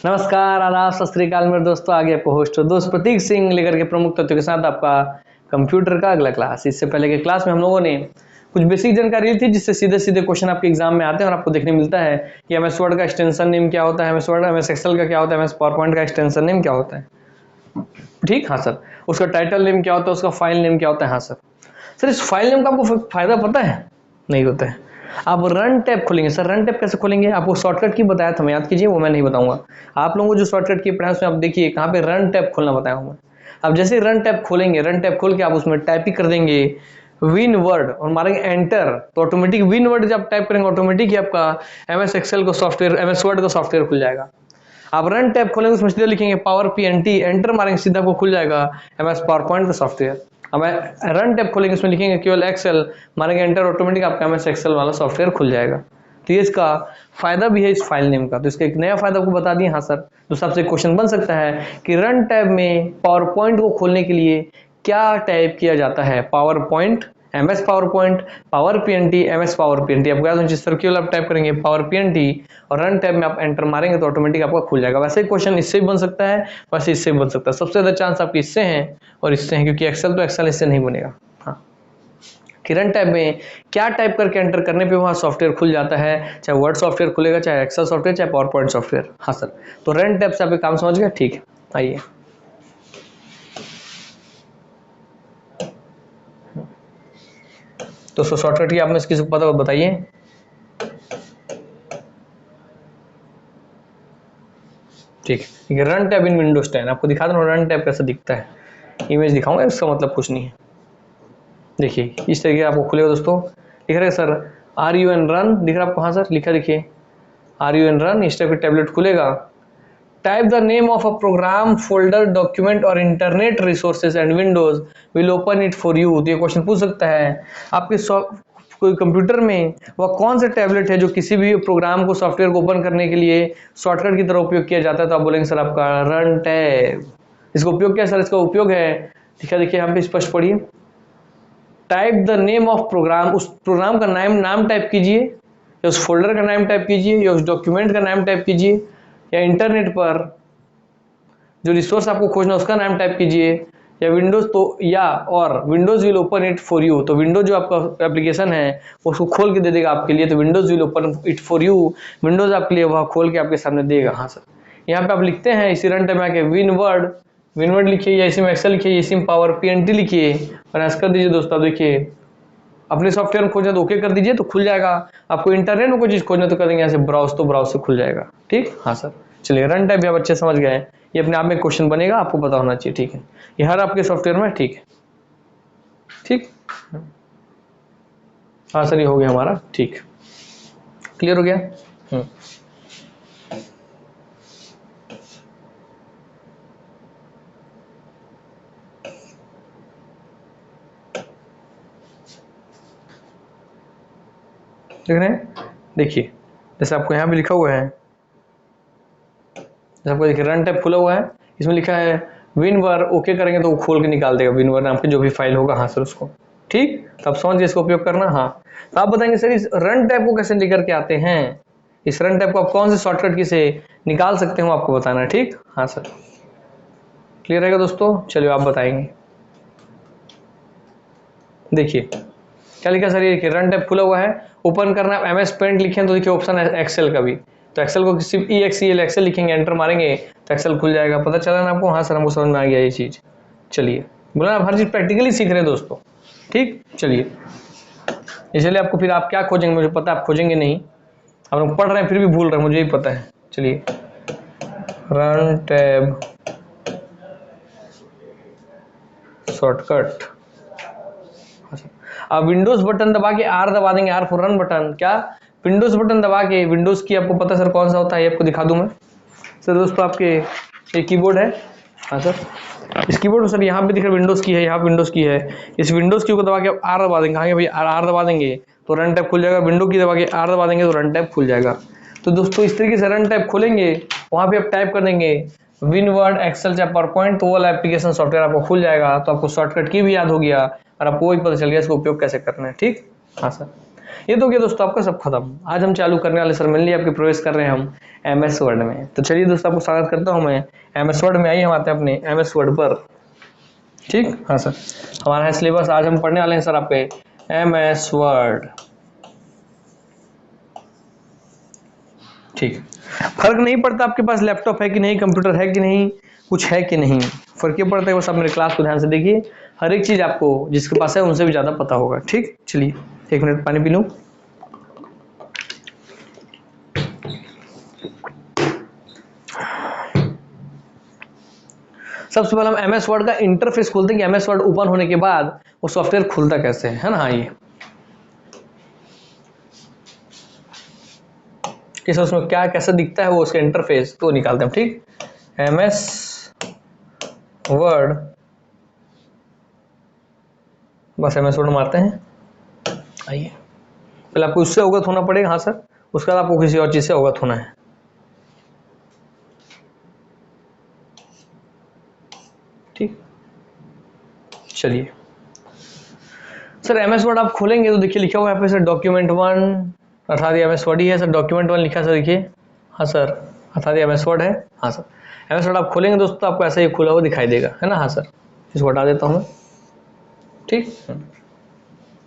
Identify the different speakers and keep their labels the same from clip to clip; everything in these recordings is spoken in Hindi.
Speaker 1: नमस्कार, आदाब, सत श्री अकाल मेरे दोस्तों। आगे आपको होस्ट दोस्त प्रतीक सिंह लेकर के प्रमुख तथ्यों के साथ आपका कंप्यूटर का अगला क्लास। इससे पहले के क्लास में हम लोगों ने कुछ बेसिक जानकारी ली थी जिससे सीधे सीधे क्वेश्चन आपके एग्जाम में आते हैं और आपको देखने मिलता है कि एमएस वर्ड का एक्सटेंशन नेम क्या होता है, एमएस वर्ड एमएस एक्सेल का क्या होता है, एमएस पावर पॉइंट का एक्सटेंशन नेम क्या होता है। ठीक, हाँ सर। उसका टाइटल नेम क्या होता है, उसका फाइल नेम क्या होता है। हाँ सर। सर इस फाइल नेम का आपको फायदा पता है? नहीं होता है। आप रन टैब खोलेंगे। सर रन टैब कैसे खोलेंगे? आपको शॉर्टकट की बताया था, मैं याद कीजिए, वो मैं नहीं बताऊंगा। आप लोगों को जो शॉर्टकट की पढ़ा उसमें आप देखिए कहाँ पे रन टैब खोलना बताया हूँ मैं। अब जैसे रन टैब खोलेंगे, रन टैब खोल के आप उसमें टाइपिंग कर देंगे विन वर्ड और मारेंगे एंटर, तो ऑटोमेटिक विन वर्ड जब टाइप करेंगे ऑटोमेटिक ही आपका एमएस एक्सेल को सॉफ्टवेयर, एमएस वर्ड का सॉफ्टवेयर खुल जाएगा। आप रन टैब खोलेंगे उसमें सीधा लिखेंगे पावर पीएनटी, एंटर मारेंगे सीधा आपको खुल जाएगा एमएस पावर पॉइंट का सॉफ्टवेयर। अब रन टैब खोलेंगे उसमें लिखेंगे केवल एक्सेल, मारेंगे एंटर, ऑटोमेटिक आपका एमएस एक्सेल वाला सॉफ्टवेयर खुल जाएगा। तो ये इसका फायदा भी है इस फाइल नेम का। तो इसका एक नया फायदा आपको बता दिए। हाँ सर। तो सबसे क्वेश्चन बन सकता है कि रन टैब में पावर पॉइंट को खोलने के लिए क्या टाइप किया जाता है? Power point, MS power point, power PNT, MS power PNT. आपको याद होनी चाहिए, केवल आप टाइप करेंगे पावर पीएनटी और रन टैब में आप एंटर मारेंगे तो ऑटोमेटिक आपका खुल जाएगा। वैसे क्वेश्चन इससे भी बन सकता है, वैसे इससे भी बन सकता है। सबसे ज्यादा चांस आपके इससे हैं और इससे हैं, क्योंकि एक्सेल तो एक्सेल इससे नहीं बनेगा। हाँ, कि रन टैब में क्या टाइप करके एंटर करने पे वहाँ सॉफ्टवेयर खुल जाता है, चाहे वर्ड सॉफ्टवेयर खुलेगा, चाहे एक्सेल सॉफ्टवेयर, चाहे पावर पॉइंट सॉफ्टवेयर। हाँ सर। तो रन टैब से आप काम समझ गए? ठीक है, आइए। तो शॉर्टकट की आप में किसी को पता हो बताइए। ठीक है, रन टैब इन विंडोज 10 आपको दिखा दूं रन टैब कैसे दिखता है। इमेज दिखाऊंगा, इसका मतलब कुछ नहीं है। देखिए इस तरीके आपको खुलेगा दोस्तों। दिख रहा है sir R U N run, दिख रहा है आपको? हाँ सर, लिखा देखिए आर यू एन रन। इस टाइप का टैबलेट खुलेगा। Type the name of a program, folder, document और internet resources and Windows will open it for you. तो ये क्वेश्चन पूछ सकता है आपके कोई कंप्यूटर में वह कौन सा टैबलेट है जो किसी भी प्रोग्राम को, सॉफ्टवेयर को ओपन करने के लिए शॉर्टकट की तरह उपयोग किया जाता है। तो आप बोलेंगे सर आपका रन टैब। इसका उपयोग क्या है सर? इसका उपयोग है, देखिए यहाँ पे स्पष्ट पढ़िए, type the name of program, उस प्रोग्राम का नाम टाइप कीजिए, या उस फोल्डर का नाम टाइप कीजिए, या उस डॉक्यूमेंट का नाम टाइप कीजिए, या इंटरनेट पर जो रिसोर्स आपको खोजना है उसका नाम टाइप कीजिए, या विंडोज तो, या और Windows will open it for you. तो विंडोज जो आपका एप्लीकेशन है उसको खोल के दे देगा आपके लिए, तो Windows will open it for you. Windows आपके लिए वह खोल के आपके सामने देगा। हाँ सर। यहाँ पे आप लिखते हैं इसी रन टाइम में आके विन वर्ड लिखिए, या इसी में एक्सेल लिखिए, इसी में पावर पीएनटी लिखिए और ऐसा कर दीजिए दोस्तों। देखिए अपने सॉफ्टवेयर में खोजना तो ओके कर दीजिए तो खुल जाएगा। आपको इंटरनेट में कोई चीज खोजना तो कर देंगे यहाँ से ब्राउज, तो ब्राउज से खुल जाएगा। ठीक, हाँ सर। चलिए रन टाइप भी आप अच्छे समझ गए। ये अपने आप में क्वेश्चन बनेगा, आपको पता होना चाहिए। ठीक है, ये हर आपके सॉफ्टवेयर में। ठीक है, ठीक, हाँ सर ये हो गया हमारा। ठीक, क्लियर हो गया। देख रहे हैं? देखिए जैसे आपको यहाँ पे लिखा हुआ है, जैसे आपको देखिए रन टैब खुला हुआ है, इसमें लिखा है विनवर। ओके करेंगे तो वो खोल के निकाल देगा विनवर नाम की जो भी फाइल होगा। हाँ सर उसको। ठीक, तो आप समझ गए इसका उपयोग करना। हाँ, तो आप बताएंगे सर इस रन टैब को कैसे लेकर के आते हैं, इस रन टैब को आप कौन से शॉर्टकट की से निकाल सकते हो आपको बताना है। ठीक, हाँ सर, क्लियर रहेगा दोस्तों। चलिए आप बताएंगे। देखिए क्या लिखा सर, ये रन टैब खुला हुआ है, ओपन करना है, एमएस पेंट लिखें तो देखिए ऑप्शन है एक्सेल का भी, तो एक्सेल को सिर्फ EXCL एक्सेल लिखेंगे, एंटर मारेंगे तो एक्सेल खुल जाएगा। पता चला ना आपको? हाँ सर हमको समझ में आ गया ये चीज। चलिए बोला आप हर चीज प्रैक्टिकली सीख रहे हैं दोस्तों। ठीक, चलिए इसलिए आपको फिर आप क्या खोजेंगे मुझे पता है, आप खोजेंगे नहीं, आप लोग पढ़ रहे हैं फिर भी भूल रहे हैं, मुझे ही पता है। चलिए रन टैब शॉर्टकट, अब विंडोज बटन दबा के आर दबा देंगे, आर फॉर रन बटन। क्या विंडोज बटन दबा के, विंडोज की आपको पता सर कौन सा होता है, ये आपको दिखा दूं मैं। सर दोस्तों आपके ये कीबोर्ड है। हाँ सर, इस कीबोर्ड में सर यहाँ पे दिख रहा है विंडोज की है, यहाँ पे विंडोज की है। इस विंडोज की को दबा के आर दबा देंगे, हाँ भाई आर दबा देंगे तो रन टैब खुल जाएगा। विंडो की दबा के आर दबा देंगे तो रन टैब खुल जाएगा। तो दोस्तों इस तरीके से रन टैब खोलेंगे, वहाँ पे आप टाइप कर देंगे विन वर्ड, एक्सेल, चाहे पावर पॉइंट, तो वो वाला एप्लीकेशन सॉफ्टवेयर आपको खुल जाएगा। तो आपको शॉर्टकट की भी याद हो गया और आपको वही पता चल गया इसका उपयोग कैसे करना है। ठीक, हाँ सर। ये तो क्या दोस्तों आपका सब खत्म। आज हम चालू करने वाले सर मेनली आपके प्रवेश कर रहे हैं हम एमएस वर्ड में। तो चलिए दोस्तों आपको स्वागत करता हूं मैं एमएस वर्ड में। आइए हम आते हैं अपने एमएस वर्ड पर। ठीक, हाँ सर, हमारा है सिलेबस। आज हम पढ़ने वाले हैं सर आपके एमएस वर्ड। ठीक, फर्क नहीं पड़ता आपके पास लैपटॉप है कि नहीं, कंप्यूटर है कि नहीं, कुछ है कि नहीं, फर्क ये पड़ता है बस आप मेरे क्लास को ध्यान से देखिए। हर एक चीज आपको जिसके पास है उनसे भी ज्यादा पता होगा। ठीक, चलिए 1 मिनट पानी पी लूं। सबसे पहले हम एमएस वर्ड का इंटरफेस खोलते हैं कि एमएस वर्ड ओपन होने के बाद वो सॉफ्टवेयर खुलता कैसे है ना। हाँ, ये किस उसमें क्या कैसा दिखता है वो उसका इंटरफेस तो निकालते हैं। ठीक, एमएस वर्ड, बस एमएस वर्ड मारते हैं। आइए, पहले आपको उससे अवगत होना पड़ेगा। हाँ सर, उसके बाद आपको किसी और चीज से अवगत होना है। ठीक, चलिए सर एमएस वर्ड आप खोलेंगे तो देखिए लिखा हुआ है यहाँ पे सर डॉक्यूमेंट 1, अर्थात एमएस वर्ड ही है सर। डॉक्यूमेंट 1 लिखा है सर, देखिए। हाँ सर, अर्थात एमएस वर्ड है। हाँ सर, एमएस वर्ड आप खोलेंगे दोस्तों आपको ऐसा ही खुला हुआ दिखाई देगा, है ना। हाँ सर, इसको हटा देता हूँ मैं। ठीक,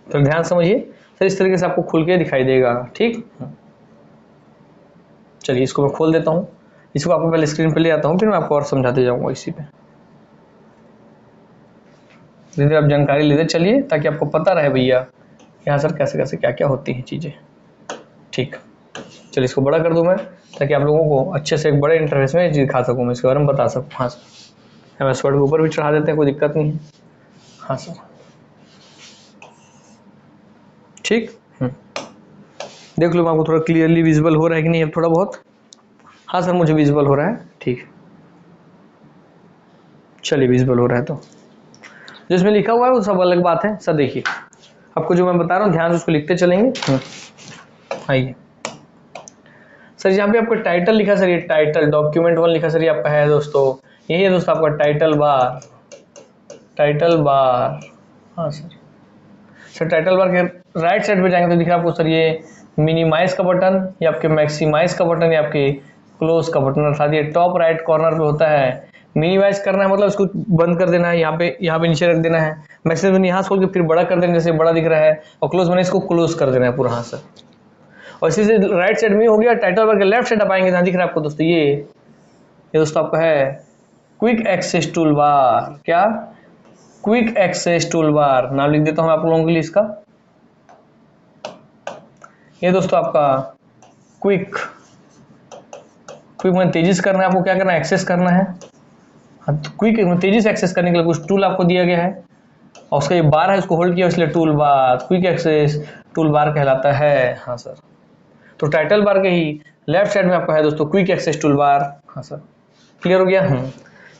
Speaker 1: तो ध्यान समझिए सर, इस तरीके से आपको खुल के दिखाई देगा। ठीक, चलिए इसको मैं खोल देता हूँ। इसको आपको पहले स्क्रीन पे ले आता हूँ, फिर मैं आपको और समझाते जाऊँगा इसी पे। धीरे आप जानकारी लेते चलिए ताकि आपको पता रहे भैया यहाँ सर कैसे कैसे क्या क्या होती हैं चीज़ें। ठीक, चलिए इसको बड़ा कर दूं मैं ताकि आप लोगों को अच्छे से एक बड़े इंटरफेस में दिखा सकूं, मैं इसके बारे में बता सकूं। हाँ सर, एमएस वर्ड के ऊपर भी चढ़ा देते हैं, कोई दिक्कत नहीं है। हाँ सर, ठीक, देख लो मैं आपको थोड़ा क्लियरली विजिबल हो रहा है कि नहीं, अब थोड़ा बहुत। हाँ सर, मुझे विजिबल हो रहा है। ठीक, चलिए विजिबल हो रहा है तो जिसमें लिखा हुआ है वो सब अलग बात है सर। देखिए आपको जो मैं बता रहा हूँ ध्यान से उसको लिखते चलेंगे। आइए सर, यहाँ पे आपका टाइटल लिखा सर, ये टाइटल डॉक्यूमेंट 1 लिखा सर, ये आपका है दोस्तों, यही है दोस्तों आपका टाइटल बार। टाइटल बार, हाँ सर, सर टाइटल बार के राइट साइड पे जाएंगे तो दिख रहा है आपको सर ये मिनिमाइज का बटन, ये आपके मैक्सिमाइज का बटन, ये आपके क्लोज का बटन, अर्थात ये टॉप राइट कॉर्नर पे होता है। मिनिमाइज करना है मतलब इसको बंद कर देना है, यहाँ पे नीचे रख देना है। मैक्सिमाइज यहाँ खोल के फिर बड़ा कर देना, जैसे बड़ा दिख रहा है, और क्लोज मैंने इसको क्लोज कर देना है पूरा। हाँ सर, और इसी से राइट साइड में हो गया। टाइटल बार के लेफ्ट साइड आप आएंगे, दिख रहा है आपको दोस्तों ये दोस्तों आपका है क्विक एक्सेस टूल बार। क्या? क्विक एक्सेस टूल बार, नाम लिख देता हूं आप लोगों के लिए इसका। ये दोस्तों आपका क्विक में तेजी से करना है आपको, क्या करना है, एक्सेस करना है। हाँ, तो क्विक में तेजी से एक्सेस करने के लिए कुछ टूल आपको दिया गया है और उसका ये बार है, उसको होल्ड किया इसलिए tool bar, quick access tool bar कहलाता है। हाँ सर, तो टाइटल बार के ही लेफ्ट साइड में आपका है दोस्तों क्विक एक्सेस टूल बार। हाँ सर, क्लियर हो गया।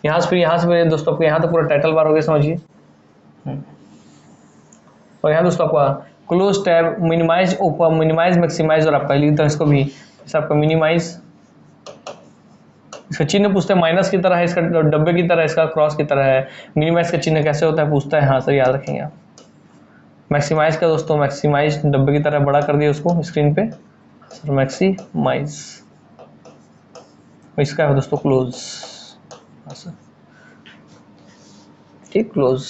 Speaker 1: यहाँ से दोस्तों आपको यहाँ तो पूरा टाइटल बार हो गया, समझिए। और यहाँ दोस्तों आपका close tab, minimize, open, minimize, maximize, और आपका लिखता है इसको भी आपका मिनिमाइज। इसका चिन्ह पूछते हैं माइनस की तरह है, इसका डब्बे की तरह, इसका क्रॉस की तरह है। मिनिमाइज का चिन्ह कैसे होता है पूछता है। हाँ सर, याद रखेंगे आप। मैक्सिमाइज का दोस्तों, मैक्सिमाइज डब्बे की तरह बड़ा कर दिया उसको स्क्रीन पे सर, मैक्सिमाइज। इसका है दोस्तों क्लोज। हाँ सर, ठीक, क्लोज।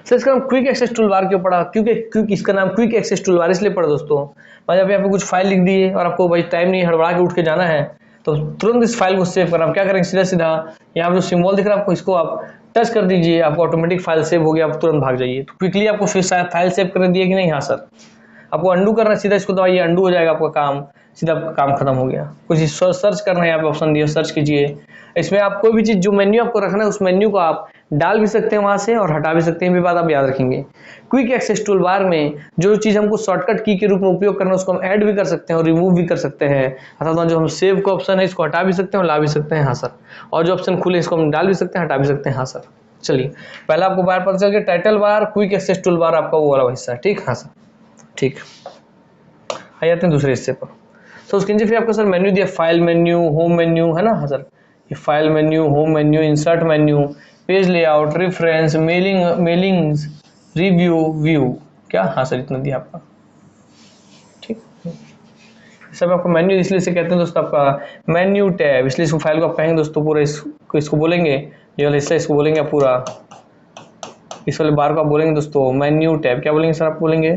Speaker 1: सर इसका नाम क्विक एक्सेस टूल बार क्यों पड़ा? क्योंकि इसका नाम क्विक एक्सेस टूल बार इसलिए पड़ा दोस्तों, जब यहाँ पे कुछ फाइल लिख दिए और आपको भाई टाइम नहीं, हड़बड़ा के उठ के जाना है, तो तुरंत इस फाइल को सेव करना। आप क्या करेंगे, सीधा सीधा यहाँ पे जो सिंबल दिख रहा है आपको, इसको आप टच कर दीजिए, आपको ऑटोमेटिक फाइल सेव हो गया, आप तुरंत भाग जाइए। तो क्विकली आपको फिर फाइल सेव कर दिया कि नहीं? हाँ सर, आपको अंडू करना है, सीधा इसको दबाइए, अंडू हो जाएगा आपका काम, सीधा आपका काम खत्म हो गया। कुछ सर्च करना है, यहाँ पे ऑप्शन दिया, सर्च कीजिए। इसमें आप कोई भी चीज जो मेन्यू आपको रखना है उस मेन्यू को आप डाल भी सकते हैं वहां से और हटा भी सकते हैं, भी बात आप याद रखेंगे। क्विक एक्सेस टूल बार में जो चीज हमको शॉर्टकट की के रूप में उपयोग करना है उसको हम ऐड भी कर सकते हैं और रिमूव भी कर सकते हैं, अर्थात जो हम सेव का ऑप्शन है इसको हटा भी सकते हैं और ला भी सकते हैं। हाँ सर, और जो ऑप्शन खुले इसको हम डाल भी सकते हैं, हटा भी सकते हैं। हाँ सर, चलिए पहला आपको बार पता चल गया, title bar, quick access tool bar आपका वो वाला हिस्सा है। ठीक, हाँ सर, ठीक। आ जाते हैं दूसरे हिस्से पर। तो उसके नीचे फिर आपको सर मेन्यू दिया, फाइल मेन्यू, होम मेन्यू, है ना। हाँ सर, ये file menu, home menu, insert menu, page layout, reference, mailings, review, view. क्या, हाँ सर इतना दिया आपका, ठीक। सब आपको मेन्यू इसलिए से कहते हैं दोस्तों आपका मेन्यू टैब, इसलिए इसको फाइल को आप कहेंगे दोस्तों पूरा इसको बोलेंगे, ये वाला हिस्सा इसको बोलेंगे आप पूरा, इस वाले बार को आप बोलेंगे दोस्तों मेन्यू टैब। क्या बोलेंगे सर आप बोलेंगे,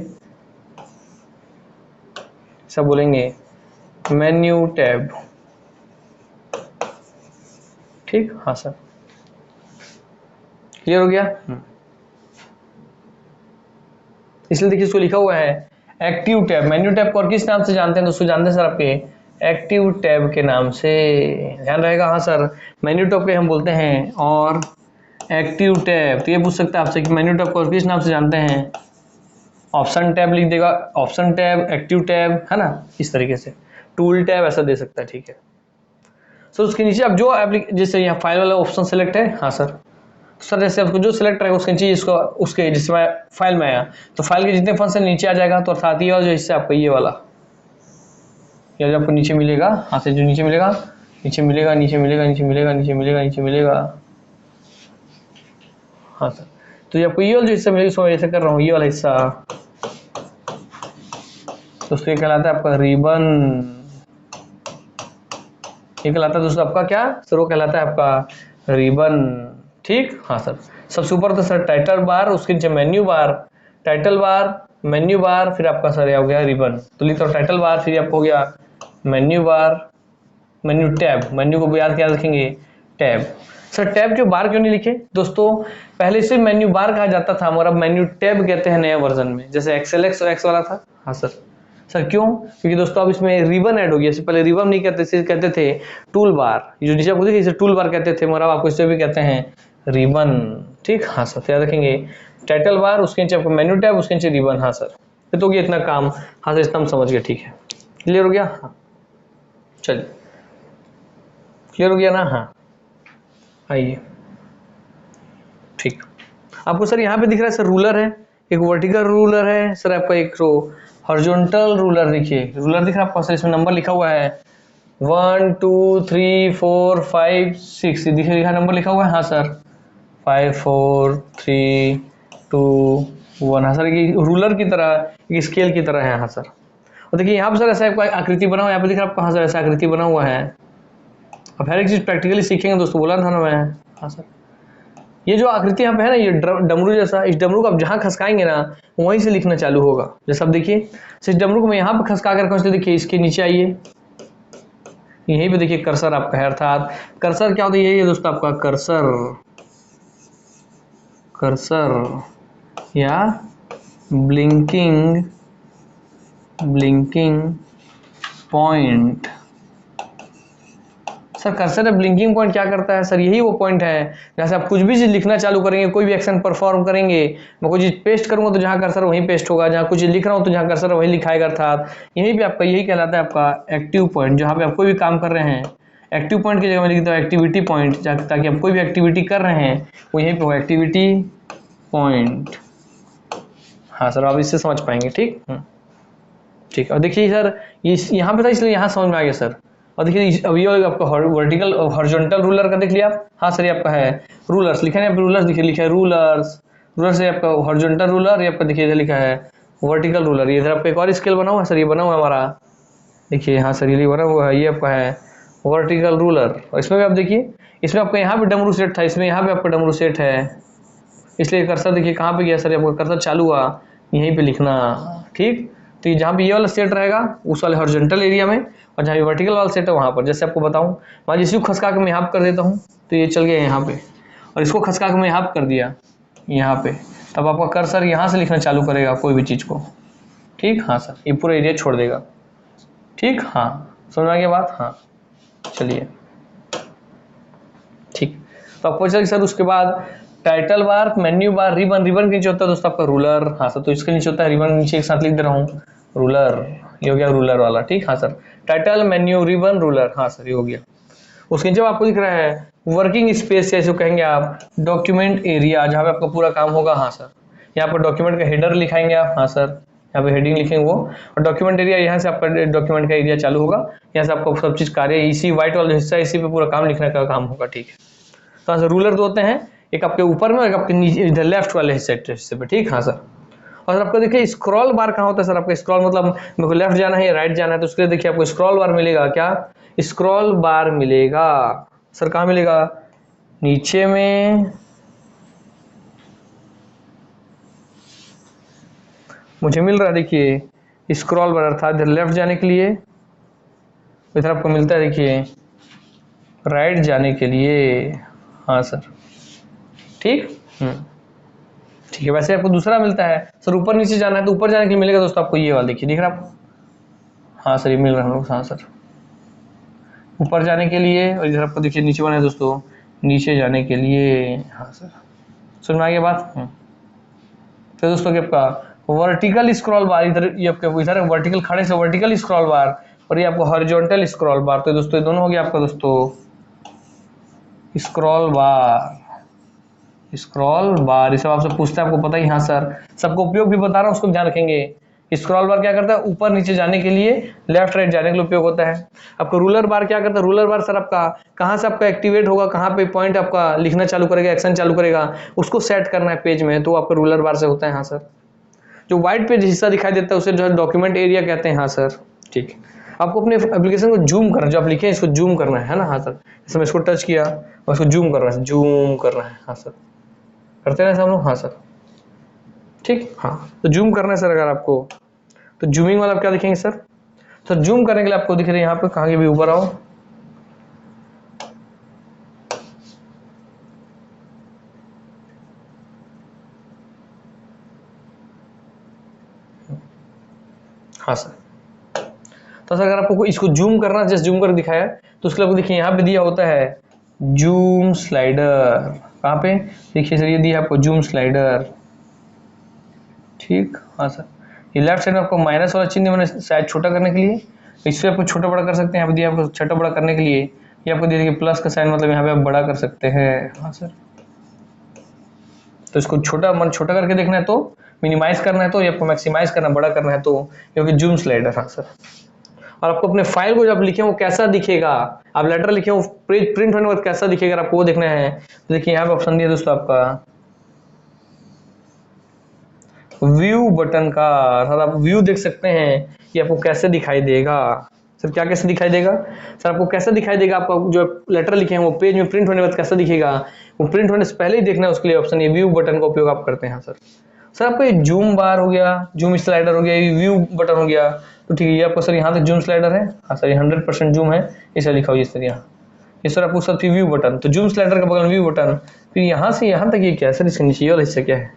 Speaker 1: सब बोलेंगे मेन्यू टैब, ठीक, हाँ सर क्लियर हो गया। इसलिए देखिए इसको लिखा हुआ है एक्टिव टैब। मेन्यू टैब को और किस नाम से जानते हैं दोस्तों, जानते हैं सर आपके एक्टिव टैब के नाम से, ध्यान रहेगा। हाँ सर मेन्यू टैब के हम बोलते हैं और एक्टिव टैब। तो ये पूछ सकता है आपसे कि मेन्यू टैब को और किस नाम से जानते हैं, ऑप्शन टैब लिख देगा, ऑप्शन टैब, एक्टिव टैब, है ना, इस तरीके से टूल टैब ऐसा दे सकता है, ठीक है। सो उसके नीचे अब जो जैसे यहाँ फाइल वाला ऑप्शन सेलेक्ट है, हाँ सर, सर जैसे आपको जो सिलेक्ट रहेगा उसके नीचे इसको उसके जिसमें फाइल में आया तो फाइल के जितने फंक्शन नीचे आ जाएगा, तो अर्थात ये वाला जो हिस्सा आपको ये वाला ये जो आपको नीचे मिलेगा, हाँ से जो नीचे मिलेगा, नीचे मिलेगा, नीचे मिलेगा, नीचे मिलेगा, नीचे मिलेगा, नीचे मिलेगा, हाँ सर। तो ये आपको ये वाला जो हिस्सा मिलेगा, इसको ऐसे कर रहा हूँ, ये वाला हिस्सा दोस्तों ये कहलाता है आपका रिबन। ये कहलाता है दोस्तों आपका क्या सर, वो कहलाता है आपका रिबन, ठीक, हाँ सर। सबसे ऊपर तो सर टाइटल बार, उसके नीचे menu bar, title bar, menu bar, फिर आपका सर हो गया रिबन। तो लिखता हूँ टाइटल बार, फिर आपको हो गया menu bar, menu tab, menu को याद क्या रखेंगे टैब। सर टैब जो बार क्यों नहीं लिखे दोस्तों, पहले से मेन्यू बार कहा जाता था मगर अब मेन्यू टैब कहते हैं नया वर्जन में, जैसे एक्सएलएक्स और एक्स वाला था। हाँ सर, सर क्यों, क्योंकि दोस्तों अब इसमें रिबन ऐड हो गया, इससे पहले रिबन नहीं कहते थे, कहते थे टूल बार, जो नीचे आपको देखिए इसे टूल बार कहते थे, मगर अब आपको इसे भी कहते हैं रिबन, ठीक, हाँ सर। याद रखेंगे टाइटल बार, उसके नीचे आपको मेन्यू टैब, उसके नीचे रिबन, हाँ सर। तो ये इतना काम, हाँ सर इतना हम समझ गए, ठीक है, क्लियर हो गया, हाँ चलिए क्लियर हो गया ना, हाँ आइए, ठीक। आपको सर यहाँ पे दिख रहा है सर रूलर है, एक वर्टिकल रूलर है सर, आपका एक हॉरिजॉन्टल रूलर, देखिए रूलर दिख रहा है आपको सर, इसमें नंबर लिखा हुआ है 1 2 3 4 5 6, दिखिए लिखा नंबर लिखा हुआ है, हाँ सर 5 4 3 2 1, हाँ सर ये रूलर की तरह, एक स्केल की तरह है, हाँ सर। और देखिए यहाँ पर सर ऐसा आपका आकृति बना हुआ है, यहाँ पे दिख रहा है आपको, हाँ सर ऐसा आकृति बना हुआ है। अब हर एक चीज प्रैक्टिकली सीखेंगे दोस्तों, बोला था ना मैं, हाँ सर। ये जो आकृति यहाँ पे है ना, ये डमरू जैसा, इस डमरू को आप जहाँ खसकाएंगे ना वहीं से लिखना चालू होगा। जैसे आप देखिए इस डमरू को मैं यहाँ पे खसका कर देखिए, इसके नीचे आइए, यहीं पे देखिए कर्सर आपका है, अर्थात कर्सर क्या होता है, यही है दोस्तों आपका कर्सर, कर्सर या ब्लिंकिंग पॉइंट। सर कर्सर या ब्लिंकिंग पॉइंट क्या करता है सर, यही वो पॉइंट है जैसे आप कुछ भी चीज लिखना चालू करेंगे, कोई भी एक्शन परफॉर्म करेंगे, मैं कोई चीज पेस्ट करूंगा तो जहां कर्सर वहीं पेस्ट होगा, जहां कुछ लिख रहा हूं तो जहां कर्सर वहीं लिखाएगा, अर्थात यहीं पे आपका यही कहलाता है आपका एक्टिव पॉइंट। जहां पे आप कोई भी काम कर रहे हैं, एक्टिव पॉइंट की जगह मैं लिखता हूँ एक्टिविटी पॉइंट, ताकि आप कोई भी एक्टिविटी कर रहे हैं वो यहीं पे हो, एक्टिविटी पॉइंट। हाँ सर आप इससे समझ पाएंगे, ठीक, ठीक। और देखिए सर ये यहाँ पे था इसलिए यहाँ समझ में आ गया सर। और देखिए अब ये आपका वर्टिकल हॉरिजॉन्टल रूलर का देख लिया आप, हाँ सर ये आपका है रूलर्स, लिखा है रूलर्स, देखिए लिखा है रूलर्स, रूलर से आपका हॉरिजॉन्टल रूलर, ये आपका देखिए इधर लिखा है वर्टिकल रूलर। ये इधर आपका एक और स्केल बना हुआ है सर, ये बना हुआ है हमारा, देखिए हाँ सर ये बना हुआ है, ये आपका है वर्टिकल रूलर। और इसमें भी आप देखिए, इसमें आपका यहाँ पे डमरू सेट था, इसमें यहाँ पे आपका डमरू सेट है, इसलिए कर्सर देखिए कहाँ पे गया सर, आपका कर्सर चालू हुआ यहीं पे लिखना, ठीक। तो ये जहाँ पे ये वाला सेट रहेगा उस वाले हॉरिजॉन्टल एरिया में, और जहाँ वर्टिकल वाला सेट है वहाँ पर। जैसे आपको बताऊँ, मान लीजिए इसको खसका के मैं यहाँ पे कर देता हूँ तो ये चल गया यहाँ पे, और इसको खसका के मैं यहाँ पे कर दिया यहाँ पे, तब आपका कर्सर यहाँ से लिखना चालू करेगा कोई भी चीज़ को, ठीक, हाँ सर ये पूरा एरिया छोड़ देगा, ठीक, हाँ समझ आ गया बात, हाँ चलिए ठीक। तो आपको चलिए सर उसके बाद title bar, menu bar, ribbon, ribbon के नीचे होता है दोस्तों आपका रूलर, हाँ सर तो इसके नीचे होता है रिबन, नीचे एक साथ लिख दे रहा हूँ रूलर, ये हो गया रूलर वाला, ठीक, हाँ sir title menu ribbon ruler, हाँ सर ये हो गया। उसके नीचे आपको दिख रहा है वर्किंग स्पेस, जैसे कहेंगे आप डॉक्यूमेंट एरिया, जहाँ पे आपका पूरा काम होगा, हाँ सर यहाँ पर डॉक्यूमेंट का हेडर लिखाएंगे आप, हाँ सर यहाँ पे हेडिंग लिखेंगे वो, और डॉक्यूमेंट एरिया यहाँ से आपका डॉक्यूमेंट का एरिया चालू होगा, यहाँ से आपको सब चीज़ कार्य, इसी व्हाइट वाला हिस्सा इसी पे पूरा काम लिखने का काम होगा, ठीक है। तो हाँ सर रूलर दो होते हैं, एक आपके ऊपर में और एक आपके नीचे इधर लेफ्ट वाले हिस्से पे, ठीक, हाँ सर। और आपको देखिए स्क्रॉल बार कहाँ होता है सर, आपका स्क्रॉल मतलब मेरे को लेफ्ट जाना है या राइट जाना है, तो उसके लिए देखिए आपको स्क्रॉल बार मिलेगा, क्या स्क्रॉल बार मिलेगा सर, कहाँ मिलेगा, नीचे में मुझे मिल रहा है, देखिए स्क्रॉल बार अर्थात इधर लेफ्ट जाने के लिए, इधर आपको मिलता है देखिए राइट जाने के लिए, हाँ सर, ठीक। ठीक है, वैसे आपको दूसरा मिलता है सर ऊपर नीचे जाना है, तो ऊपर जाने के लिए मिलेगा दोस्तों आपको ये वाला, देखिए दिख रहा है आपको, हाँ सर ये मिल रहा है हम लोग, हाँ सर ऊपर जाने के लिए, और इधर आपको देखिए नीचे बना है दोस्तों नीचे जाने के लिए, हाँ सर समझ में आ गया बात। तो दोस्तों क्या आपका वर्टिकल स्क्रॉल बार, इधर ये आपका इधर वर्टिकल खड़े से वर्टिकल स्क्रॉल बार, और ये आपको हॉरिजॉन्टल स्क्रॉल बार, तो दोस्तों ये दोनों हो गया आपका दोस्तों स्क्रॉल बार, स्क्रॉल बार, ये सब आपसे पूछता है, आपको पता ही, हाँ सर सबको उपयोग भी बता रहा हूँ, उसको ध्यान रखेंगे। स्क्रॉल बार क्या करता है, ऊपर नीचे जाने के लिए, लेफ्ट राइट जाने के लिए उपयोग होता है। आपका रूलर बार क्या करता है, रूलर बार सर आपका कहाँ से आपका एक्टिवेट होगा, कहाँ पे पॉइंट आपका लिखना चालू करेगा, एक्शन चालू करेगा, उसको सेट करना है पेज में, तो आपका रूलर बार से होता है, हाँ सर। जो व्हाइट पेज हिस्सा दिखाई देता है उसे जो है डॉक्यूमेंट एरिया कहते हैं, हाँ सर ठीक। आपको अपने एप्लीकेशन को जूम करना, जो आप लिखे हैं इसको जूम करना है ना, हाँ सर, जैसे मैं इसको टच किया और इसको जूम करना है, जूम करना है, हाँ सर करते हैं हम लोग, हाँ सर ठीक। हाँ तो जूम करना है सर, अगर आपको तो जूमिंग वाला आप क्या दिखेंगे सर, तो जूम करने के लिए आपको दिख रहे हैं यहाँ पे, कहाँ के भी ऊपर आओ, हाँ सर। तो सर अगर आपको इसको जूम करना, जस्ट जूम कर दिखाया, तो उसके लिए आपको देखिए यहाँ पे दिया होता है जूम स्लाइडर, कहाँ पे देखिए सर ये दिया आपको जूम स्लाइडर, ठीक। हाँ सर ये लेफ्ट साइड में आपको माइनस वाला चिन्ह मैंने शायद छोटा करने के लिए, इससे आपको छोटा बड़ा कर सकते हैं, यहाँ पे दिया आपको छोटा बड़ा करने के लिए, ये आपको देखिए प्लस का साइन, मतलब यहाँ पे आप बड़ा कर सकते हैं, हाँ सर। तो इसको छोटा करके देखना है तो मिनिमाइज करना है तो, ये आपको मैक्सिमाइज करना बड़ा करना है तो, क्योंकि जूम स्लाइडर, हाँ सर। और आपको अपने फाइल को जब लिखे वो कैसा दिखेगा, आप लेटर लिखे वो प्रिंट होने के बाद कैसा दिखेगा आपको वो देखना है, तो देखिए यहाँ पे ऑप्शन दिया दोस्तों आपका व्यू बटन का, सर आप व्यू देख सकते हैं कि आपको कैसे दिखाई देगा, सर क्या कैसे दिखाई देगा, सर आपको कैसे दिखाई देगा, आपका जो लेटर लिखे हैं वो पेज में प्रिंट होने के बाद कैसा दिखेगा, वो प्रिंट होने से पहले ही देखना है, उसके लिए ऑप्शन ये व्यू बटन का उपयोग आप करते हैं, सर। सर आपको ये जूम बार हो गया, जूम स्लाइडर हो गया, ये व्यू बटन हो गया, तो ठीक है ये आपको सर यहाँ तक जूम स्लाइडर है, हाँ सर ये 100% जूम है, इसे लिखा हुआ सर यहाँ, ये सर आपको सब व्यू बटन, तो जूम स्लाइडर का बगल व्यू बटन, फिर यहाँ से यहाँ तक ये क्या है सर, इसके नीचे वाला हिस्सा क्या है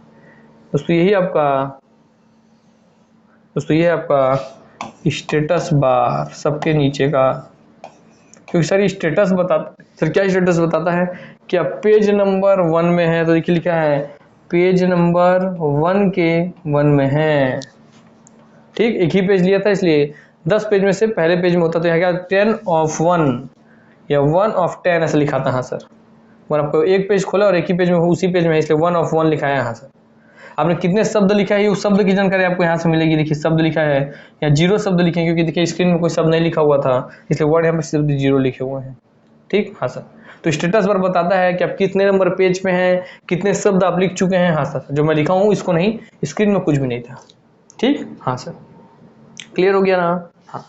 Speaker 1: दोस्तों, यही आपका दोस्तों ये है आपका स्टेटस बार, सबके नीचे का, क्योंकि सर ये स्टेटस बताता, सर क्या स्टेटस बताता है कि आप पेज नंबर 1 में है, तो देखिए लिखा है पेज नंबर 1 के 1 में है, ठीक। एक ही पेज लिया था इसलिए 10 पेज में से पहले पेज में होता, तो यहाँ क्या 10 of 1 या 1 of 10 ऐसा लिखा था, हाँ सर। और आपको एक पेज खोला और एक ही पेज में उसी पेज में है, इसलिए 1 of 1 लिखा है, हाँ सर। आपने कितने शब्द लिखा है उस शब्द की जानकारी आपको यहाँ से मिलेगी, देखिए शब्द लिखा है या 0 शब्द लिखे हैं, क्योंकि देखिए स्क्रीन में कोई शब्द नहीं लिखा हुआ था, इसलिए वर्ड यहाँ पे शब्द 0 लिखे हुए हैं, ठीक। हाँ सर तो स्टेटस बार बताता है कि आप कितने नंबर पेज पे हैं, कितने शब्द आप लिख चुके हैं, हाँ सर जो मैं लिखा हूँ इसको नहीं, स्क्रीन में कुछ भी नहीं था, ठीक। हाँ सर क्लियर हो गया ना, हाँ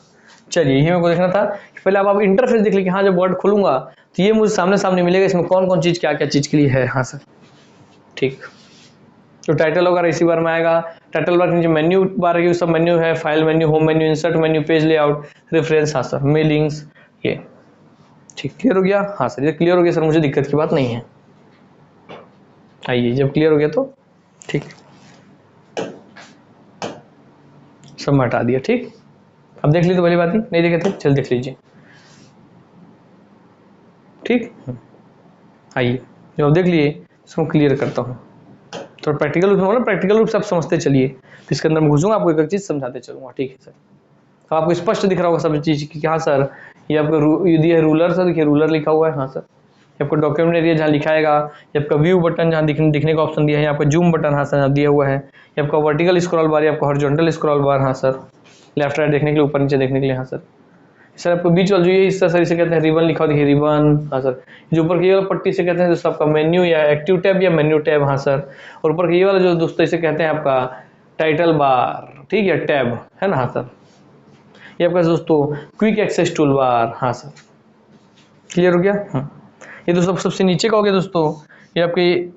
Speaker 1: चलिए यही मेरे को देखना था कि पहले आप इंटरफेस देख लीजिए, हाँ जब वर्ड खोलूंगा तो ये मुझे सामने सामने मिलेगा, इसमें कौन कौन चीज़ क्या क्या चीज़ के लिए है, हाँ सर ठीक। तो टाइटल वगैरह इसी बार में आएगा, टाइटल बार के नीचे मेन्यू बार है, सब मेन्यू है, file menu, home menu, insert menu, page layout, reference, हाँ सर मेलिंग्स, ये ठीक क्लियर हो गया, हाँ सर ये क्लियर हो गया सर, मुझे दिक्कत की बात नहीं है, आइए जब क्लियर हो गया तो ठीक सब मैं हटा दिया, ठीक। अब देख लीजिए तो पहली बात ही नहीं देखे थे, चल देख लीजिए, ठीक। आइए जब आप देख लिए इसको क्लियर करता हूँ, तो प्रैक्टिकल रूप में प्रैक्टिकल रूप से आप समझते चलिए, तो इसके अंदर मैं घुसूंगा आपको एक एक चीज समझाते चलूंगा, ठीक है सर। तो आपको स्पष्ट दिख रहा होगा सब चीज की, हाँ सर ये आपका ये दिया है रूलर, सर देखिए रूलर लिखा हुआ है, हाँ सर ये आपको डॉक्यूमेंट एरिया जहाँ लिखाएगा, ये आपका व्यू बटन जहाँ दिखने का ऑप्शन दिया है, आपका जूम बटन, हाँ सर दिया हुआ है, ये आपका वर्टिकल स्क्रॉल बार, आपका हॉरिजॉन्टल स्क्रॉल बार, हाँ सर लेफ्ट राइट देखने के लिए, ऊपर नीचे देखने के लिए, हाँ सर। सर आपको बीच वाला जो ये हिस्सा सर इसे कहते हैं रिबन, लिखा हुआ देखिए रिबन, हाँ सर। जो ऊपर की ये वाला पट्टी से कहते हैं दोस्तों आपका मेन्यू या एक्टिव टैब या मेन्यू टैब, हाँ सर। और ऊपर की ये वाला जो दोस्तों इसे कहते हैं आपका टाइटल बार, ठीक है, टैब है ना, हाँ सर। ये आपका दोस्तों क्विक एक्सेस टूल बार, हाँ सर, क्लियर हो गया। ये दोस्तों सबसे नीचे का हो गया दोस्तों, ये आपकी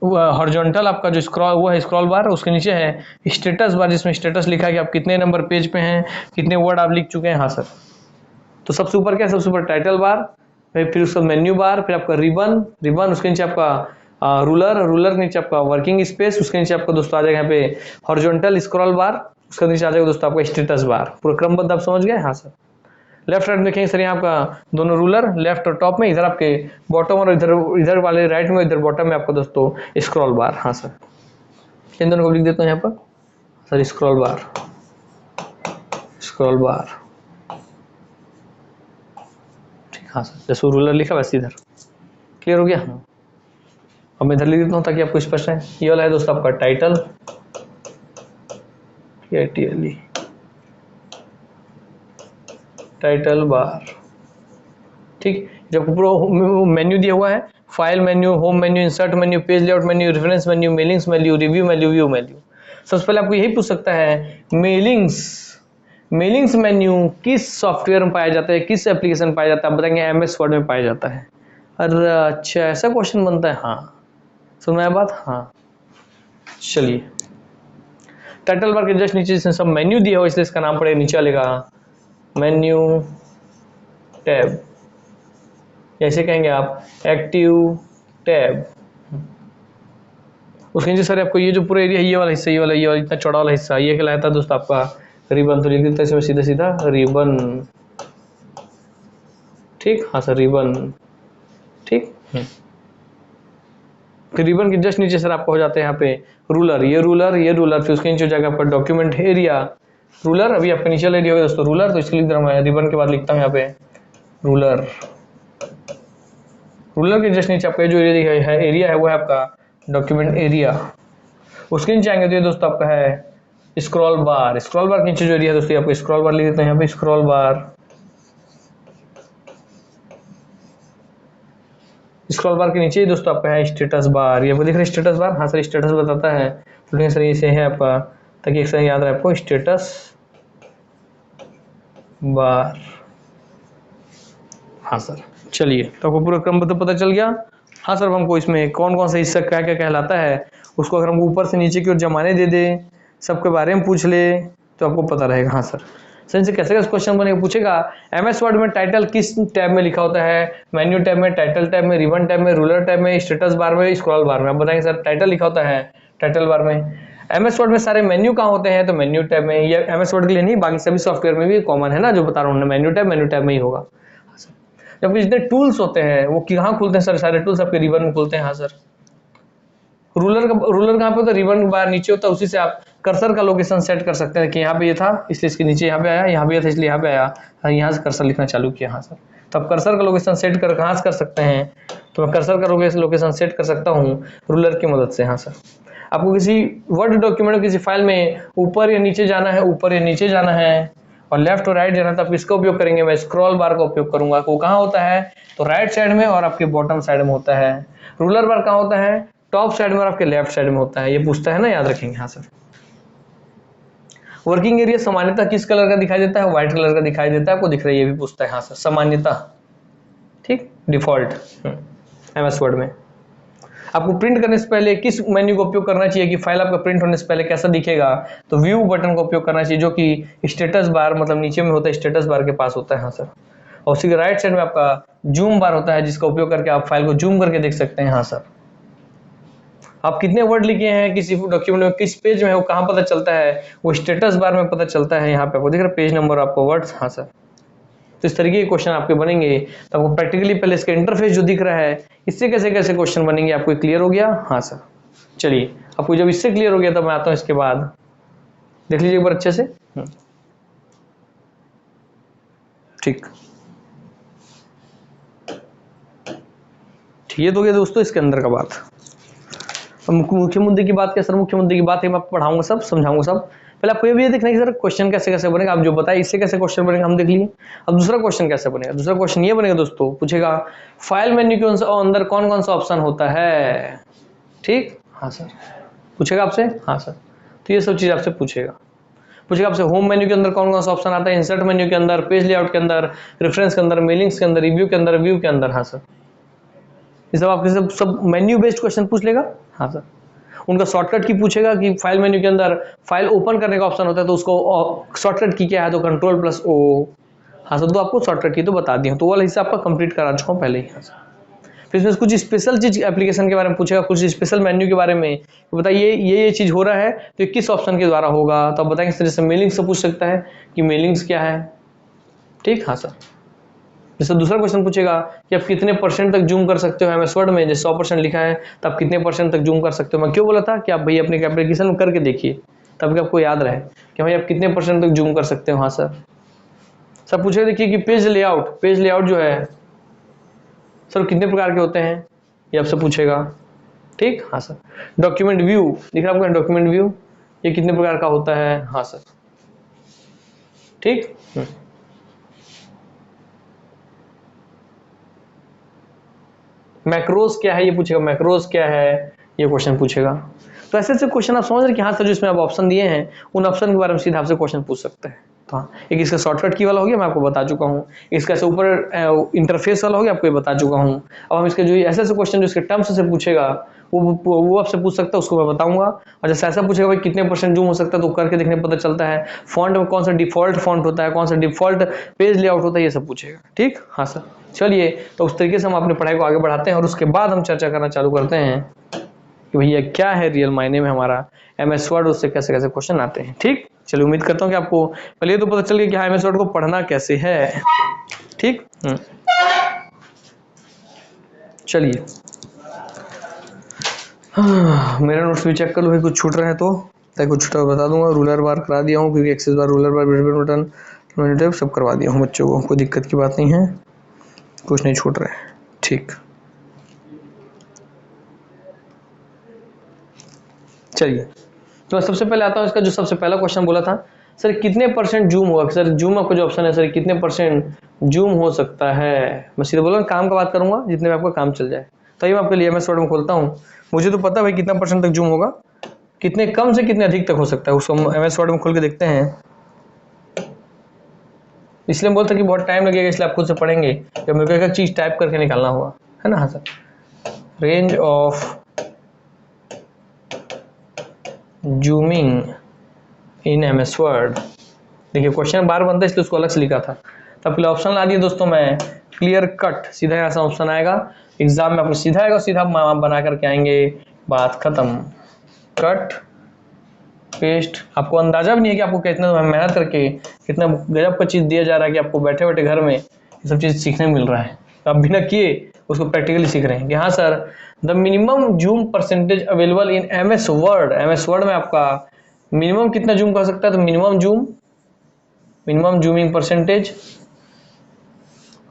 Speaker 1: हॉरिजॉन्टल आपका जो स्क्रॉल वो है स्क्रॉल बार, उसके नीचे है स्टेटस बार जिसमें स्टेटस लिखा है कि आप कितने नंबर पेज पे हैं, कितने वर्ड आप लिख चुके हैं, हाँ सर। तो सबसे ऊपर क्या है, सबसे ऊपर टाइटल बार, फिर उसका मेन्यू बार, फिर आपका रिबन, रिबन उसके नीचे आपका रूलर, रूलर के नीचे आपका वर्किंग स्पेस, उसके नीचे आपका दोस्तों आ जाएगा यहाँ पे हॉरिजॉन्टल स्क्रॉल बार, उसके नीचे आ जाएगा दोस्तों आपका स्टेटस बार। पूरा क्रमबद्ध आप समझ गए, हाँ सर। लेफ्ट राइट में देखेंगे सर, यहाँ आपका दोनों रूलर, लेफ्ट और टॉप में, इधर आपके बॉटम और इधर इधर वाले राइट में, इधर बॉटम में आपका दोस्तों स्क्रॉल बार, हाँ सर। इन दोनों को लिख देता हूँ यहाँ पर सर, स्क्रॉल बार, स्क्रॉल बार, ठीक, हाँ सर। जैसे रूलर लिखा वैसे इधर, क्लियर हो गया। अब मैं इधर लिख देता हूँ ताकि आपको स्पष्ट है। ये वाला है दोस्तों आपका टाइटल, टाइटल बार, ठीक। जब पूरा मेन्यू दिया हुआ है, file menu, home menu, insert menu, page layout menu, reference menu, mailings menu, review menu, view menu. सबसे पहले आपको यही पूछ सकता है, मेलिंग्स, मेलिंग्स मेन्यू किस सॉफ्टवेयर में पाया जाता है, किस एप्लीकेशन में पाया जाता है? आप बताएंगे MS वर्ड में पाया जाता है। अरे अच्छा, ऐसा क्वेश्चन बनता है, हाँ सुन रहे बात, हाँ चलिए। टाइटल बार के जस्ट नीचे सब मेन्यू दिया हो, इसलिए इसका नाम पड़ेगा नीचे वाले का मेन्यू टैब, ऐसे कहेंगे आप एक्टिव टैब। उसके नीचे सर आपको ये जो पूरा एरिया, ये वाला हिस्सा, ये वाला इतना चौड़ा वाला हिस्सा, ये कहलाता है दोस्तों आपका रिबन। तो लिख देते हैं इसमें सीधा सीधा रिबन, ठीक, हाँ सर रिबन, ठीक। फिर रिबन के जस्ट नीचे सर आपको हो जाते हैं यहाँ पे रूलर, ये रूलर, ये रूलर, फिर उसके नीचे हो जाएगा आपका डॉक्यूमेंट एरिया, रूलर। अभी आपका नीचे वाला एरिया होगा दोस्तों रूलर, तो इसके लिख रहा हूँ रिबन के बाद लिखता हूँ यहाँ पे रूलर। रूलर के जस्ट नीचे आपका जो एरिया है वो है आपका डॉक्यूमेंट एरिया। उसके नीचे आएंगे तो ये दोस्तों आपका है स्क्रॉल बार, स्क्रॉल बार के नीचे जो एरिया है दोस्तों आपको स्क्रॉल बार लिख देते हैं यहाँ पे स्क्रॉल बार। स्क्रॉल बार के नीचे ही दोस्तों आपका है स्टेटस बार, ये आपको दिख रहा है स्टेटस बार, हाँ सर स्टेटस बताता है, तो सर ये है आपका, ताकि एक सर याद रहे आपको स्टेटस बार, हाँ सर। चलिए, तो आपको पूरा क्रम तो पता चल गया। हाँ सर, हमको इसमें कौन कौन सा हिस्सा क्या क्या कहलाता है, उसको अगर हमको ऊपर से नीचे की ओर जमाने दे दे, सबके बारे में पूछ ले, तो आपको पता रहेगा। हाँ सर, सर इनसे कैसे कैसे क्वेश्चन बनेगा, पूछेगा MS वर्ड में टाइटल किस टैब में लिखा होता है, मेन्यू टैब में, टाइटल टैब में, रिबन टैब में, रूलर टैब में, स्टेटस बार में, स्क्रॉल बार में। आप बताएंगे सर टाइटल लिखा होता है टाइटल बार में। MS वर्ड में सारे मेन्यू कहाँ होते हैं, तो मेन्यू टैब में। ये MS वर्ड के लिए नहीं, बाकी सभी सॉफ्टवेयर में भी कॉमन है ना, जो बता रहा हूँ, मेन्यू टैब में ही होगा। जबकि जितने टूल्स होते हैं वो कहाँ खुलते हैं सर, सारे टूल्स आपके रिबन में खुलते हैं। हाँ सर, रूलर कहाँ पे होता है, रिबन बार नीचे होता है, उसी से आप कर्सर का लोकेशन सेट कर सकते हैं कि यहाँ पे ये था इसलिए इसके नीचे यहाँ पे आया, यहाँ पे ये था इसलिए यहाँ पे आया, यहाँ से कर्सर लिखना चालू किया। हाँ सर, तो आप कर्सर का लोकेशन सेट कर कहाँ से कर सकते हैं, तो मैं कर्सर का लोकेशन सेट कर सकता हूँ रूलर की मदद से। हाँ सर, आपको किसी वर्ड डॉक्यूमेंट किसी फाइल में ऊपर या नीचे जाना है, ऊपर या नीचे जाना है और लेफ्ट और राइट जाना, तो आप किसका उपयोग करेंगे, मैं स्क्रॉल बार का उपयोग करूंगा। वो कहाँ होता है, तो राइट साइड में और आपके बॉटम साइड में होता है। रूलर बार कहाँ होता है, टॉप साइड में और आपके लेफ्ट साइड में होता है। ये पूछता है ना, याद रखेंगे। हाँ सर, वर्किंग एरिया सामान्यतः किस कलर का दिखाई देता है, व्हाइट कलर का दिखाई देता है, आपको दिख रहा है, ये भी पूछता है। हाँ सर, सामान्यतः, ठीक, डिफॉल्ट MS वर्ड में। आपको प्रिंट करने से पहले किस मेन्यू का उपयोग करना चाहिए कि फाइल आपका प्रिंट होने से पहले कैसा दिखेगा, तो व्यू बटन का उपयोग करना चाहिए, जो कि स्टेटस बार मतलब नीचे में होता है, स्टेटस बार के पास होता है। हाँ सर, और उसी के राइट साइड में आपका जूम बार होता है, जिसका उपयोग करके आप फाइल को जूम करके देख सकते हैं। हाँ सर, आप कितने वर्ड लिखे हैं किसी डॉक्यूमेंट में, किस पेज में है, वो कहाँ पता चलता है, वो स्टेटस बार में पता चलता है। यहाँ पे आपको दिख रहा है पेज नंबर, आपको वर्ड्स। हाँ सर, तो इस तरीके के क्वेश्चन आपके बनेंगे। तो आपको प्रैक्टिकली पहले इसका इंटरफेस जो दिख रहा है, इससे कैसे कैसे क्वेश्चन बनेंगे आपको क्लियर हो गया। हाँ सर, चलिए, आपको जब इससे क्लियर हो गया तब मैं आता हूँ इसके बाद, देख लीजिए एक बार अच्छे से। ठीक, ये तो गया दोस्तों इसके अंदर का बात। मुख्य मुद्दे की बात क्या सर, मुख्य मुद्दे की बात है, मैं आपको पढ़ाऊंगा सब, समझाऊंगा सब। पहले आपको ये भी देखना है कि सर क्वेश्चन कैसे कैसे बनेगा, आप जो बताए इससे कैसे क्वेश्चन बनेगा हम देख लिए। अब दूसरा क्वेश्चन कैसे बनेगा, दूसरा क्वेश्चन ये बनेगा दोस्तों, पूछेगा फाइल मेन्यू के अंदर कौन कौन सा ऑप्शन होता है। ठीक, हाँ सर, पूछेगा आपसे। हाँ सर, तो ये सब चीज़ आपसे पूछेगा आपसे होम मेन्यू के अंदर कौन कौन सा ऑप्शन आता है, इंसर्ट मेन्यू के अंदर, पेज लेआउट के अंदर, रेफरेंस के अंदर, मेलिंग्स के अंदर, रिव्यू के अंदर, व्यू के अंदर। हाँ सर, ये सब आपके सब मेन्यू बेस्ड क्वेश्चन पूछ लेगा। हाँ सर, उनका शॉर्टकट की पूछेगा कि फाइल मेन्यू के अंदर फाइल ओपन करने का ऑप्शन होता है तो उसको शॉर्टकट की क्या है, तो Ctrl+O। हाँ सर, तो आपको शॉर्टकट की तो बता दी हूँ, तो वो वाला हिस्सा आपका कंप्लीट करा चुका हूँ पहले ही। हाँ सर, फिर इसमें कुछ स्पेशल चीज एप्लीकेशन के बारे में पूछेगा, कुछ स्पेशल मेन्यू के बारे में, तो बताइए ये चीज हो रहा है तो ये किस ऑप्शन के द्वारा होगा, तो आप बताएंगे इस तरह से मेलिंग्स से पूछ सकता है कि मेलिंग्स क्या है। ठीक। हाँ सर, जैसे दूसरा क्वेश्चन पूछेगा कि आप कितने परसेंट तक जूम कर सकते हो एमएस वर्ड में, जैसे 100% लिखा है तो आप कितने परसेंट तक जूम कर सकते हो। मैं क्यों बोला था कि आप भाई अपने एप्लीकेशन में करके देखिए तब आपको याद रहे कि भाई आप कितने परसेंट तक जूम कर सकते हो। हाँ सर, सब पूछेगा देखिए कि पेज लेआउट जो है सर कितने प्रकार के होते हैं, ये आपसे पूछेगा। ठीक। हाँ सर, डॉक्यूमेंट व्यू दिख रहा है आपको, डॉक्यूमेंट व्यू ये कितने प्रकार का होता है। हाँ सर, ठीक। मैक्रोज क्या है ये पूछेगा, मैक्रोज क्या है ये क्वेश्चन पूछेगा। तो ऐसे ऐसे क्वेश्चन आप समझ रहे कि हाँ सर जो इसमें आप ऑप्शन दिए हैं उन ऑप्शन के बारे में सीधा आपसे क्वेश्चन पूछ सकते हैं। तो हाँ, एक इसका शॉर्टकट की वाला हो गया, मैं आपको बता चुका हूँ। इसका से ऊपर इंटरफेस वाला हो गया, आपको ये बता चुका हूँ। अब हम इसके जो ऐसे ऐसे क्वेश्चन जो इसके टर्म्स से पूछेगा वो आपसे पूछ सकता है, उसको मैं बताऊंगा। और जैसे ऐसा पूछेगा भाई कितने परसेंट जूम हो सकता है, तो करके देखने पता चलता है। फॉन्ट में कौन सा डिफॉल्ट फॉन्ट होता है, कौन सा डिफॉल्ट पेज लेआउट होता है, ये सब पूछेगा। ठीक। हाँ सर, चलिए तो उस तरीके से हम अपनी पढ़ाई को आगे बढ़ाते हैं और उसके बाद हम चर्चा करना चालू करते हैं कि भैया क्या है रियल मायने में हमारा एमएस वर्ड, उससे कैसे कैसे क्वेश्चन आते हैं। ठीक। चलिए, उम्मीद करता हूँ कि आपको पहले ये तो पता चल गया कि हाँ एमएस वर्ड को पढ़ना कैसे है। ठीक। चलिए मेरा नोट्स भी चेक कर लो भाई, कुछ छूट रहा है तो ताकि कुछ छूटा बता दूंगा। रूलर बार करा दिया हूँ क्योंकि एक्सेस बार, रूलर बार, बटन सब करवा दिया हूँ बच्चों को, कोई दिक्कत की बात नहीं है, कुछ नहीं छूट रहा है। ठीक। चलिए, तो सबसे पहले आता हूँ इसका जो सबसे पहला क्वेश्चन बोला था, सर कितने परसेंट जूम होगा। सर जूम आपका जो ऑप्शन है सर कितने परसेंट जूम हो सकता है, मैं सीधे बोला काम का बात करूंगा जितने में आपका काम चल जाए। तो ये मैं आपके लिए एमएस वर्ड में खोलता हूँ, मुझे तो पता है भाई कितना परसेंट तक जूम होगा, कितने कम से कितने अधिक तक हो सकता है उसको हम एमएस वर्ड में खोल के देखते हैं। इसलिए बोलता कि बहुत टाइम लगेगा, इसलिए आप खुद से पढ़ेंगे जब मेरे को एक एक चीज टाइप करके निकालना होगा, है ना। हाँ sir, range of zooming in MS word, देखिए क्वेश्चन बार बनता है इसलिए उसको अलग से लिखा था। तब पहले ऑप्शन ला दिए दोस्तों, मैं क्लियर कट सीधा ऐसा ऑप्शन आएगा एग्जाम में, आपको सीधा आएगा, सीधा बना करके आएंगे, बात खत्म। कट पेस्ट, आपको अंदाजा भी नहीं है कि आपको कितना मेहनत करके कितना गजब का चीज दिया जा रहा है कि आपको बैठे बैठे घर में ये सब चीज सीखने मिल रहा है। तो आप बिना किए उसको प्रैक्टिकली सीख रहे हैं कि हाँ sir the minimum zoom percentage available in MS word, MS word में आपका मिनिमम कितना जूम कर सकता है, तो मिनिमम जूमिंग परसेंटेज,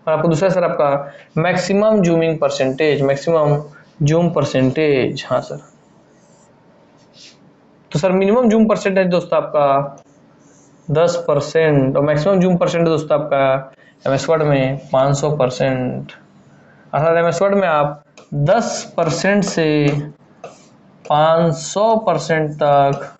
Speaker 1: और आपको दूसरा सर आपका maximum zooming percentage, maximum zoom percentage. हाँ सर, तो सर मिनिमम जूम परसेंटेज दोस्तों आपका 10% और मैक्सिमम जूम परसेंटेज दोस्तों आपका एमएस वर्ड में 500%। अर्थात एमएस वर्ड में आप 10% से 500% तक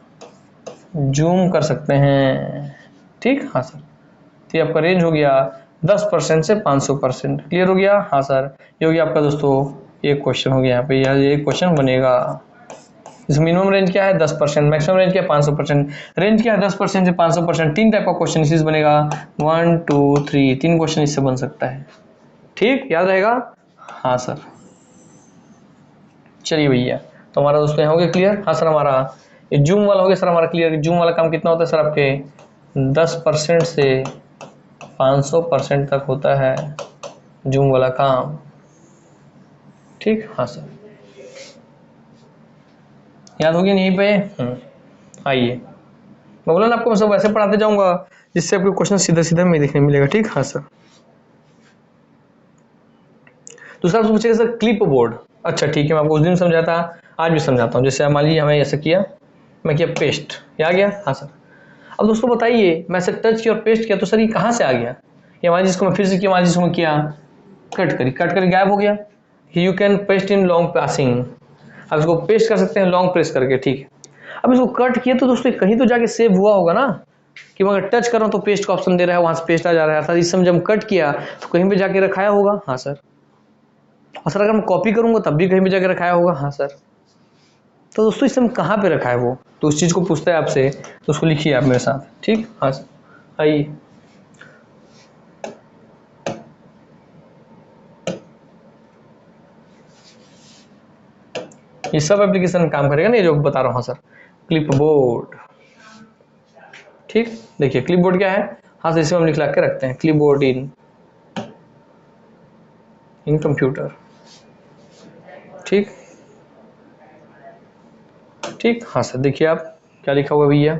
Speaker 1: जूम कर सकते हैं। ठीक। हाँ सर, तो ये आपका रेंज हो गया 10% से 500%। क्लियर हो गया। हाँ सर, ये हो गया आपका दोस्तों एक क्वेश्चन हो गया यहाँ पे, यह एक क्वेश्चन बनेगा। इस मिनिमम रेंज क्या है 10%, मैक्सिमम रेंज क्या है 500%, रेंज क्या है 10% से 500%। तीन टाइप का क्वेश्चन इसी से बनेगा, 1 2 3, तीन क्वेश्चन इससे बन सकता है। ठीक, याद रहेगा। हाँ सर, चलिए भैया, तो हमारा दोस्तों यहाँ हो गया क्लियर। हाँ सर, हमारा ये जूम वाला हो गया सर हमारा क्लियर। जूम वाला काम कितना होता है सर, आपके 10% से 500% तक होता है जूम वाला काम। ठीक। हाँ सर, याद हो गया यहीं पे। आइए, मैं बोला ना आपको मैं सब ऐसे पढ़ाते जाऊंगा जिससे आपको क्वेश्चन सीधा सीधा में देखने मिलेगा। ठीक। हाँ सर, दूसरा आपसे पूछेगा सर क्लिप बोर्ड। अच्छा ठीक है, मैं आपको उस दिन समझाया था, आज भी समझाता हूँ। जैसे मान लीजिए हमें ऐसे किया, मैं किया पेस्ट, ये आ गया। हाँ सर, अब दोस्तों बताइए मैं ऐसे टच किया और पेस्ट किया तो सर ये कहाँ से आ गया, ये मान लीजिए इसको मैं फिर से किया, मान लीजिए इसको मैं किया कट करी गायब हो गया। You can paste in long passing, आप इसको पेस्ट कर सकते हैं लॉन्ग प्रेस करके। ठीक है, अब इसको कट किया तो दोस्तों कहीं तो जाके सेव हुआ होगा ना, कि मैं अगर टच कर रहा हूँ तो पेस्ट का ऑप्शन दे रहा है, वहां से पेस्ट आ जा रहा है, अर्थात इस समय जब कट किया तो कहीं पे जाके रखाया होगा। हाँ सर। और सर अगर मैं कॉपी करूंगा तब भी कहीं पे जाके रखाया होगा। हाँ सर। तो दोस्तों इस समय कहाँ पे रखा है वो, तो उस चीज को पूछता है आपसे, तो उसको लिखिए आप मेरे साथ। ठीक। हाँ सर आइए, ये सब एप्लीकेशन काम करेगा ना, ये जो बता रहा हूँ। हाँ सर, क्लिप बोर्ड। ठीक, देखिए क्लिप बोर्ड क्या है। हाँ सर, इसमें हम लिख के रखते हैं क्लिप बोर्ड इन कंप्यूटर। ठीक ठीक। हाँ सर, देखिए आप क्या लिखा हुआ भैया।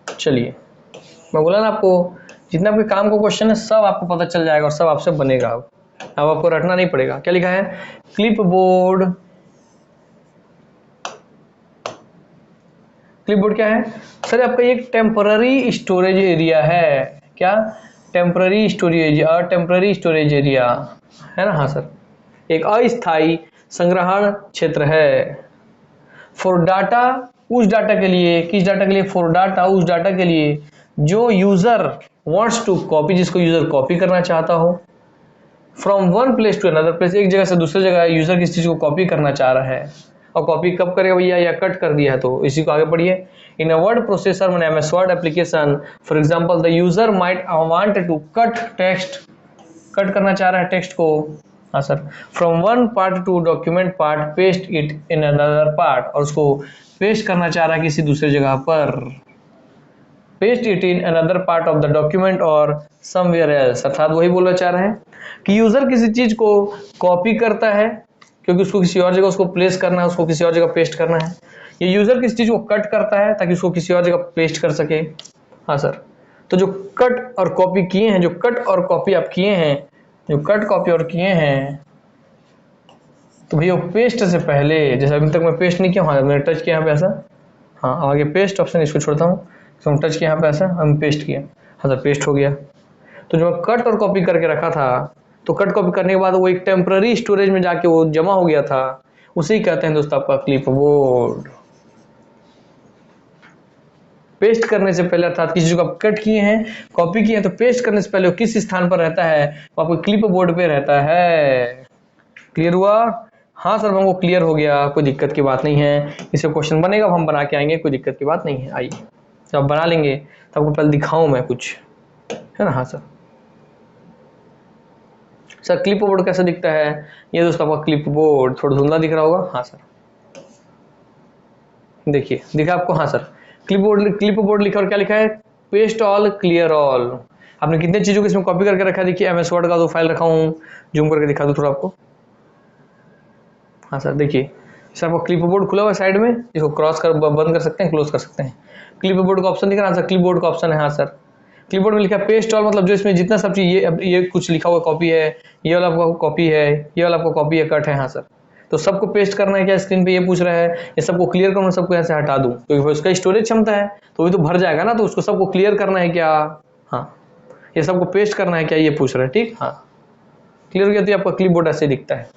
Speaker 1: चलिए, मैं बोला ना आपको, जितना आपके काम का क्वेश्चन है सब आपको पता चल जाएगा और सब आपसे बनेगा। अब आपको रटना नहीं पड़ेगा। क्या लिखा है, क्लिप बोर्ड। क्लिप बोर्ड क्या है सर, आपका एक टेम्पररी स्टोरेज एरिया है। क्या, temporary storage, temporary storage area है ना। हाँ सर, एक अस्थायी संग्रहण क्षेत्र है। फॉर डाटा, उस डाटा के लिए, किस डाटा के लिए, फॉर डाटा, उस डाटा के लिए जो यूजर वांट्स टू कॉपी, जिसको यूजर कॉपी करना चाहता हो। From one place to another place, एक जगह से दूसरी जगह यूजर किस चीज को कॉपी करना चाह रहा है, और कॉपी कब करेगा भैया, या कट कर दिया है तो इसी को आगे पढ़िए। इन अ वर्ड प्रोसेसर में MS word application, for example the user might want to cut text, cut करना चाह रहा है टेक्स्ट को। हाँ sir, from one part to document part, paste it in another part, और उसको पेस्ट करना चाह रहा है किसी दूसरी जगह पर। Paste it in another part of the document और समवेयर एल्स, अर्थात वही बोलना चाह रहे हैं कि यूजर किसी चीज को कॉपी करता है क्योंकि उसको किसी और जगह उसको प्लेस करना है, उसको किसी और जगह पेस्ट करना है। ये यूजर किसी चीज को कट करता है ताकि उसको किसी और जगह पेस्ट कर सके। हाँ सर, तो जो कट और कॉपी किए हैं, जो कट और कॉपी आप किए हैं, जो कट कॉपी और किए हैं, तो भैया पेस्ट से पहले, जैसे अभी तक मैं पेस्ट नहीं किया, हाँ मैंने टच किया यहाँ पे ऐसा, हाँ आगे पेस्ट ऑप्शन इसको छोड़ता हूँ, तो टच किया यहाँ पे ऐसा, हम पेस्ट किया। हाँ सर, पेस्ट हो गया। तो जो मैं कट और कॉपी करके रखा था, तो कट कॉपी करने के बाद वो एक टेम्पररी स्टोरेज में जाके वो जमा हो गया था, उसे ही कहते हैं दोस्तों आपका क्लिप बोर्ड। पेस्ट करने से पहले, अर्थात किसी चीज को आप कट किए हैं, कॉपी किए हैं, तो पेस्ट करने से पहले वो किस स्थान पर रहता है, वो आपको क्लिप बोर्ड पे रहता है। क्लियर हुआ। हाँ सर, हमको क्लियर हो गया, कोई दिक्कत की बात नहीं है। इससे क्वेश्चन बनेगा, हम बना के आएंगे, कोई दिक्कत की बात नहीं है। आइए, जब आप बना लेंगे तो आपको पहले दिखाऊं मैं कुछ, है ना। हाँ सर, सर क्लिप बोर्ड कैसा दिखता है, ये दोस्तों आपका क्लिप बोर्ड थोड़ा धुंधला दिख रहा होगा। हाँ सर, देखिए दिखा आपको। हाँ सर, क्लिप बोर्ड लिखा और क्या लिखा है, पेस्ट ऑल, क्लियर ऑल। आपने कितने चीजों को इसमें कॉपी करके रखा है, देखिए एमएस वर्ड का दो फाइल रखा हूँ, जूम करके दिखा दूँ थोड़ा आपको। हाँ सर, देखिए सर आपको क्लिप बोर्ड खुला हुआ है साइड में, इसको क्रॉस कर बंद कर सकते हैं, क्लोज कर सकते हैं। क्लिप बोर्ड का ऑप्शन दिख रहा है सर, क्लिप बोर्ड का ऑप्शन है। हाँ सर, क्लिप बोर्ड में लिखा है पेस्ट ऑल, मतलब जो इसमें जितना सब चीज, ये कुछ लिखा हुआ कॉपी है, ये वाला आपका कॉपी है, ये वाला आपका कॉपी है, कट है। हाँ सर, तो सबको पेस्ट करना है क्या स्क्रीन पे, ये पूछ रहा है। ये सबको क्लियर करूँ, सबको यहाँ से हटा दूँ क्योंकि उसका स्टोरेज क्षमता है, तो वो तो भर जाएगा ना, तो उसको सबको क्लियर करना है क्या। हाँ, ये सबको पेस्ट करना है क्या, ये पूछ रहा है। ठीक, हाँ क्लियर हो गया। तो आपका क्लिप बोर्ड ऐसे दिखता है।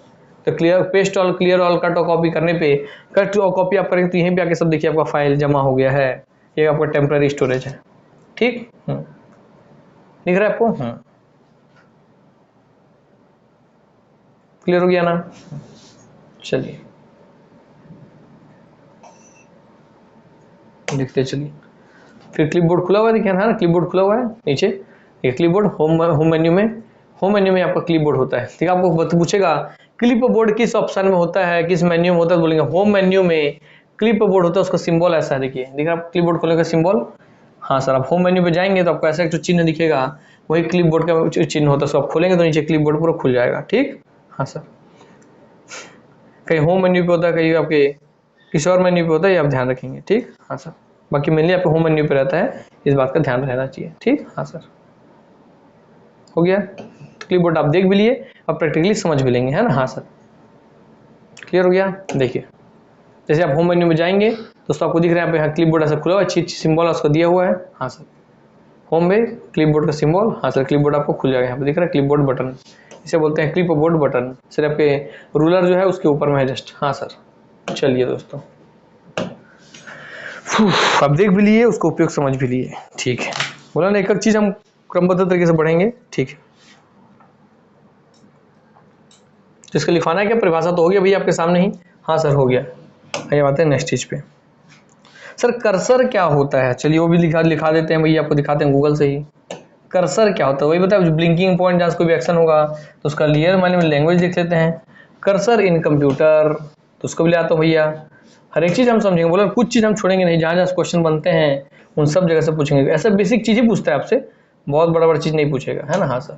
Speaker 1: तो clear, paste all, clear all, cut और कॉपी करने पे, कट और कॉपी आप करेंगे तो यहीं पे आके सब देखिए आपका फाइल जमा हो गया है, ये आपका टेम्पररी स्टोरेज है। ठीक, दिख रहा है आपको। क्लियर हो गया ना। चलिए देखते चलिए, फिर क्लिपबोर्ड खुला हुआ है, देखिए ना क्लिपबोर्ड खुला हुआ है नीचे, ये क्लिपबोर्ड होम मेन्यू में, होम मेन्यू में आपका क्लिपबोर्ड होता है। ठीक है, आपको पूछेगा क्लिपबोर्ड किस ऑप्शन में होता है, किस मेन्यू में होता है, तो बोलेंगे होम मेन्यू में क्लिपबोर्ड होता है, उसका सिंबल ऐसा है, देखिए देखिए आप क्लिपबोर्ड खोलने का सिंबल। हाँ सर, आप होम मेन्यू पे जाएंगे तो आपको ऐसा एक चिन्ह दिखेगा, वही क्लिपबोर्ड का चिन्ह होता है, उसको आप खोलेंगे तो नीचे क्लिपबोर्ड पूरा खुल जाएगा। ठीक, हाँ सर, कहीं होम मेन्यू पे होता है, कहीं आपके किसी और मेन्यू पे होता है, ये आप ध्यान रखेंगे। ठीक, हाँ सर, बाकी मेनली आपको होम मेन्यू पे रहता है, इस बात का ध्यान रहना चाहिए। ठीक, हाँ सर, हो गया। तो क्लिपबोर्ड आप देख भी लिए और प्रैक्टिकली समझ भी लेंगे, है ना। हाँ सर, क्लियर हो गया। देखिए जैसे आप होम मेन्यू में जाएंगे दोस्तों, आपको दिख रहा है यहाँ पे क्लिपबोर्ड ऐसा खुला हुआ है, अच्छी सिंबल है उसका दिया हुआ है। हाँ सर, होम में क्लिपबोर्ड का सिंबल। हाँ सर, क्लिपबोर्ड आपको खुल जाएगा, यहाँ पे दिख रहा है क्लिपबोर्ड बटन, इसे बोलते हैं क्लिपबोर्ड बटन। सिर्फ आपके रूलर जो है उसके ऊपर में है जस्ट। हाँ सर, चलिए दोस्तों, अब देख भी लिए, उसको उपयोग समझ भी लिए, ठीक है। बोला ना, एक एक चीज हम क्रमबद्ध तरीके से बढ़ेंगे, ठीक है। तो इसका लिखवाना है क्या, परिभाषा तो हो गया भैया आपके सामने ही। हाँ सर हो गया। आइए आते हैं नेक्स्ट चीज पे। सर कर्सर क्या होता है, चलिए वो भी लिखा देते हैं भैया, आपको दिखाते हैं गूगल से ही। कर्सर क्या होता है वही बताया, ब्लिंकिंग पॉइंट जहाँ कोई भी एक्शन होगा तो उसका क्लियर माने में लैंग्वेज लिख लेते हैं। कर्सर इन कंप्यूटर, तो उसको भी ले आता हूँ भैया। हर एक चीज हम समझेंगे, बोला कुछ चीज हम छोड़ेंगे नहीं, जहाँ जहाँ क्वेश्चन बनते हैं उन सब जगह से पूछेंगे। ऐसा बेसिक चीज ही पूछता है आपसे, बहुत बड़ा बड़ा चीज नहीं पूछेगा, है ना। हाँ सर,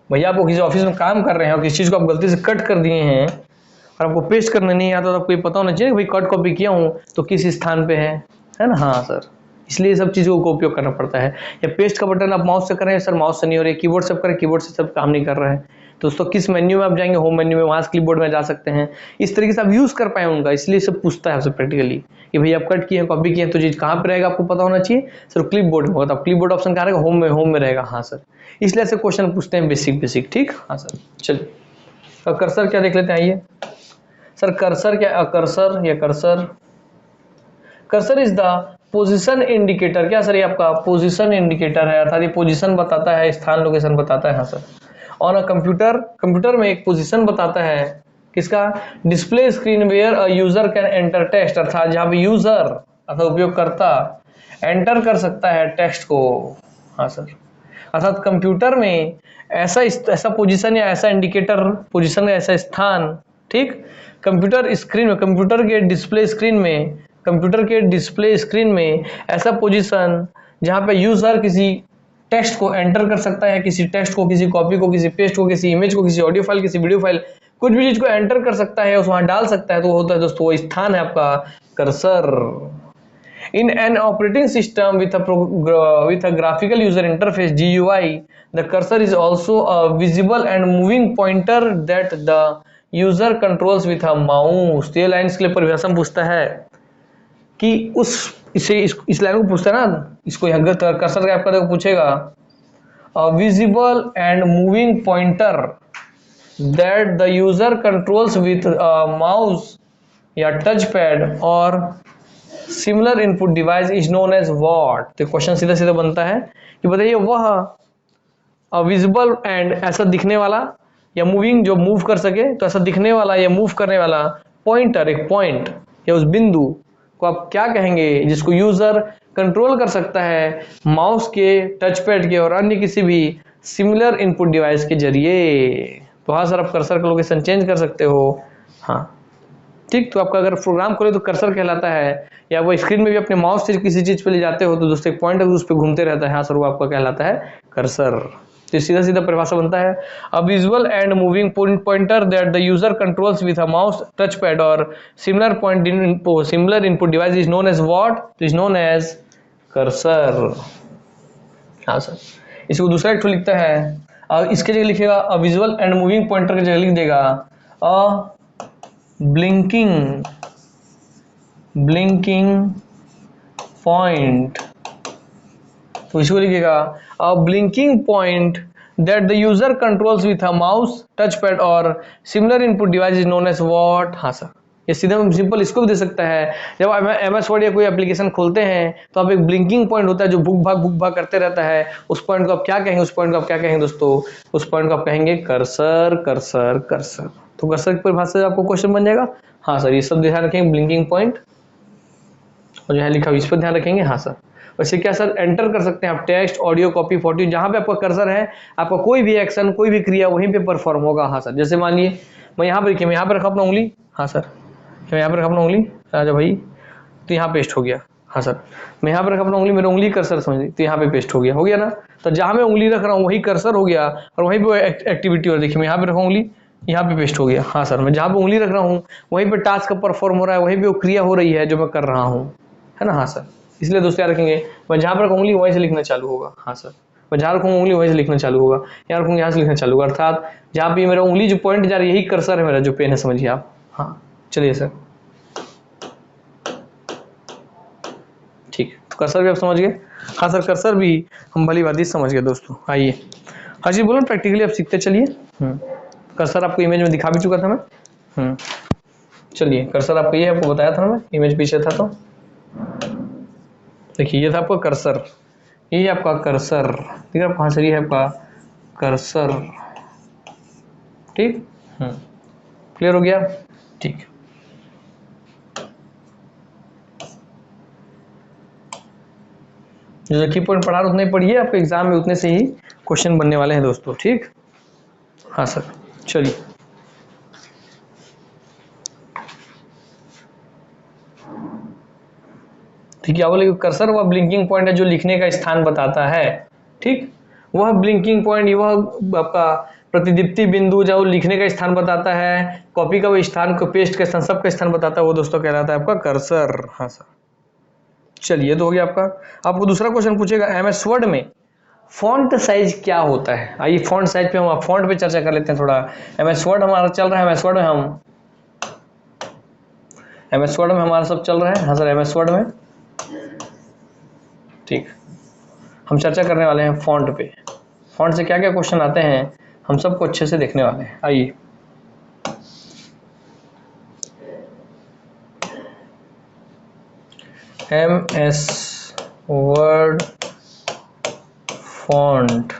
Speaker 1: भैया आपको किसी ऑफिस में काम कर रहे हैं और किसी चीज को आप गलती से कट कर दिए हैं और आपको पेस्ट करने नहीं आता, तो आपको ये पता होना चाहिए भाई कट कॉपी किया हूँ तो किस स्थान पे है ना। हाँ सर, इसलिए सब चीज़ों को उपयोग करना पड़ता है। या पेस्ट का बटन आप माउस से कर रहे हैं, सर माउस से नहीं हो रही, कीबोर्ड से करें, कीबोर्ड से सब काम नहीं कर रहा है, तो दोस्तों किस मेन्यू में आप जाएंगे, होम मेन्यू में, वहाँ से क्लिपबोर्ड में जा सकते हैं। इस तरीके से आप यूज़ कर पाए उनका, इसलिए सब पूछता है आपसे प्रैक्टिकली कि भाई आप कट किए हैं, कॉपी किए हैं, तो चीज़ कहाँ पर रहेगा आपको पता होना चाहिए। सर क्लिपबोर्ड में होगा, तो क्लिपबोर्ड ऑप्शन कहाँ रहेगा, होम में रहेगा। हाँ सर, इसलिए ऐसे क्वेश्चन पूछते हैं बेसिक, ठीक। हाँ सर, चलिए अब कर्सर क्या देख लेते हैं, आइए। सर कर्सर क्या, कर्सर या cursor is the position indicator. क्या सर, ये आपका पोजीशन इंडिकेटर है, अर्थात ये पोजीशन बताता है, स्थान लोकेशन बताता है। हाँ सर, ऑन अ कंप्यूटर में एक पोजीशन बताता है, किसका, display screen where a user can enter text, अर्थात जहाँ पे यूजर अर्थात उपयोगकर्ता एंटर कर सकता है टेक्स्ट को। हाँ सर, अर्थात कंप्यूटर में ऐसा पोजीशन या ऐसा इंडिकेटर, पोजीशन या ऐसा स्थान, ठीक, कंप्यूटर के डिस्प्ले स्क्रीन में ऐसा पोजीशन जहां पे यूजर किसी टेक्स्ट को एंटर कर सकता है, किसी टेक्स्ट को, किसी कॉपी को, किसी पेस्ट को, किसी इमेज को, किसी ऑडियो फाइल, किसी वीडियो फाइल, कुछ भी चीज को एंटर कर सकता है, उस वहां डाल सकता है, तो होता है दोस्तों वो स्थान है आपका cursor. In an operating system with a graphical user interface GUI, the cursor is also a visible and moving pointer that the user controls with a mouse। तो ये लाइन के लिए परिभाषा पूछता है कि इस लाइन को पूछता है ना, इसको यहाँ कर्सर का आपका पूछेगा, a visible and moving pointer that the user controls with a mouse या टच पैड और similar input device is known as what. तो क्वेश्चन सीधा सीधा बनता है कि बताइए वह विजिबल एंड ऐसा दिखने वाला या मूविंग जो मूव कर सके, तो ऐसा दिखने वाला या मूव करने वाला पॉइंटर, एक पॉइंट या उस बिंदु को आप क्या कहेंगे, जिसको यूजर कंट्रोल कर सकता है माउस के, टच पैड के और अन्य किसी भी सिमिलर इनपुट डिवाइस के जरिए। तो हाँ सर, आप कर्सर का लोकेशन चेंज कर सकते हो। हाँ ठीक, तो आपका अगर प्रोग्राम खोले तो कर्सर कहलाता है, या वो स्क्रीन में भी अपने माउस से किसी चीज पे ले जाते हो तो दोस्तों एक पॉइंट उस पर घूमते रहता है, हाँ सर वो आपका कहलाता है कर्सर। तो सीधा सीधा परिभाषा बनता है, a visual and moving pointer that the user controls with a mouse, touch pad और similar input device is known as what, तो इज नोन एज कर्सर। हाँ सर, इसको दूसरा एक लिखता है, इसके जगह लिखेगा a visual and moving pointer की जगह लिख देगा अ ब्लिंकिंग पॉइंट, तो इसको लिखेगा a blinking point that the user controls with a mouse, touch pad और similar input device is known as what. हाँ सर, ये सीधा सिंपल इसको भी दे सकता है, जब MS वर्ड या कोई एप्लीकेशन खोलते हैं तो आप एक ब्लिंकिंग पॉइंट होता है जो भुक भाग करते रहता है, उस पॉइंट को आप क्या कहेंगे, दोस्तों उस पॉइंट को आप कहेंगे कर्सर। तो कर्सर की परिभाषा से आपको क्वेश्चन बन जाएगा। हाँ सर, ये सब ध्यान रखेंगे, ब्लिंकिंग पॉइंट और जो है लिखा हुआ इस पर ध्यान रखेंगे। हाँ सर, वैसे क्या सर, एंटर कर सकते हैं आप टेक्स्ट, ऑडियो, कॉपी, फोटो, जहां पे आपका कर्सर है, आपका कोई भी एक्शन, कोई भी क्रिया वहीं पे परफॉर्म होगा। हाँ सर, जैसे मान लिए मैं यहाँ पे, मैं यहाँ पे रखा अपना उंगली, हाँ सर मैं यहाँ पे रखा अपना उंगली, राजा भाई, तो यहाँ पेस्ट हो गया। हाँ सर, मैं यहाँ पे रखा अपना उंगली, मेरा उंगली कर्सर समझ ली, तो यहाँ पे पेस्ट हो गया ना। तो जहाँ मैं उंगली रख रहा हूँ वही कर्सर हो गया और वहीं पे एक्टिविटी, और देखिए मैं यहाँ पे रखा उंगली, यहाँ पे पेस्ट हो गया। हाँ सर, मैं जहाँ पे उंगली रख रहा हूँ वहीं पे टास्क परफॉर्म हो रहा है, वहीं पे वो क्रिया हो रही है जो मैं कर रहा हूँ, है ना। हाँ सर, इसलिए दोस्तों याद रखेंगे, मैं जहाँ पर रखूँ उंगली वहीं से लिखना चालू होगा। हाँ सर, मैं जहाँ रखूँ उंगली वहीं से लिखना चालू होगा, यहाँ रखूँगा यहाँ से लिखना चालू होगा, अर्थात जहाँ पे मेरा उंगली जो पॉइंट जा रही है यही कर्सर है मेरा, जो पेन है, समझिए आप। हाँ चलिए सर, ठीक, तो कर्सर भी आप समझ गए। हाँ सर, कर्सर भी हम भली बात समझ गए दोस्तों। आइए हर चीज बोलो प्रैक्टिकली आप सीखते चलिए। कर्सर आपको इमेज में दिखा भी चुका था मैं। चलिए कर्सर आपका ये आपको बताया था ना, मैं इमेज पीछे था तो देखिए ये था आपका कर्सर, ये आपका कर्सर ठीक है, आपका कहाँ से ये है आपका कर्सर, ठीक। क्लियर हो गया, ठीक। जो की पॉइंट पढ़ा उतने ही पढ़िए, आपके एग्जाम में उतने से ही क्वेश्चन बनने वाले हैं दोस्तों, ठीक। हाँ सर, चलिए ठीक है। क्या बोले, कर्सर वह ब्लिंकिंग पॉइंट है जो लिखने का स्थान बताता है, ठीक। वह ब्लिंकिंग पॉइंट, वह आपका प्रतिदीप्ति बिंदु जो लिखने का स्थान बताता है, कॉपी का वो स्थान को, पेस्ट का स्थान, सब का स्थान बताता है, वो दोस्तों कहलाता है आपका कर्सर। हाँ सर, चलिए तो हो गया आपका। आपको दूसरा क्वेश्चन पूछेगा एमएस वर्ड में फॉन्ट साइज क्या होता है। आइए फॉन्ट साइज पे हम फॉन्ट पे चर्चा कर लेते हैं थोड़ा। एमएस वर्ड हमारा चल रहा है, एमएस वर्ड में हमारा सब चल रहा है। हाँ सर, एमएस वर्ड में ठीक हम चर्चा करने वाले हैं फॉन्ट पे। फॉन्ट से क्या क्या क्वेश्चन आते हैं हम सबको अच्छे से देखने वाले हैं। आइए एमएस वर्ड फॉन्ट,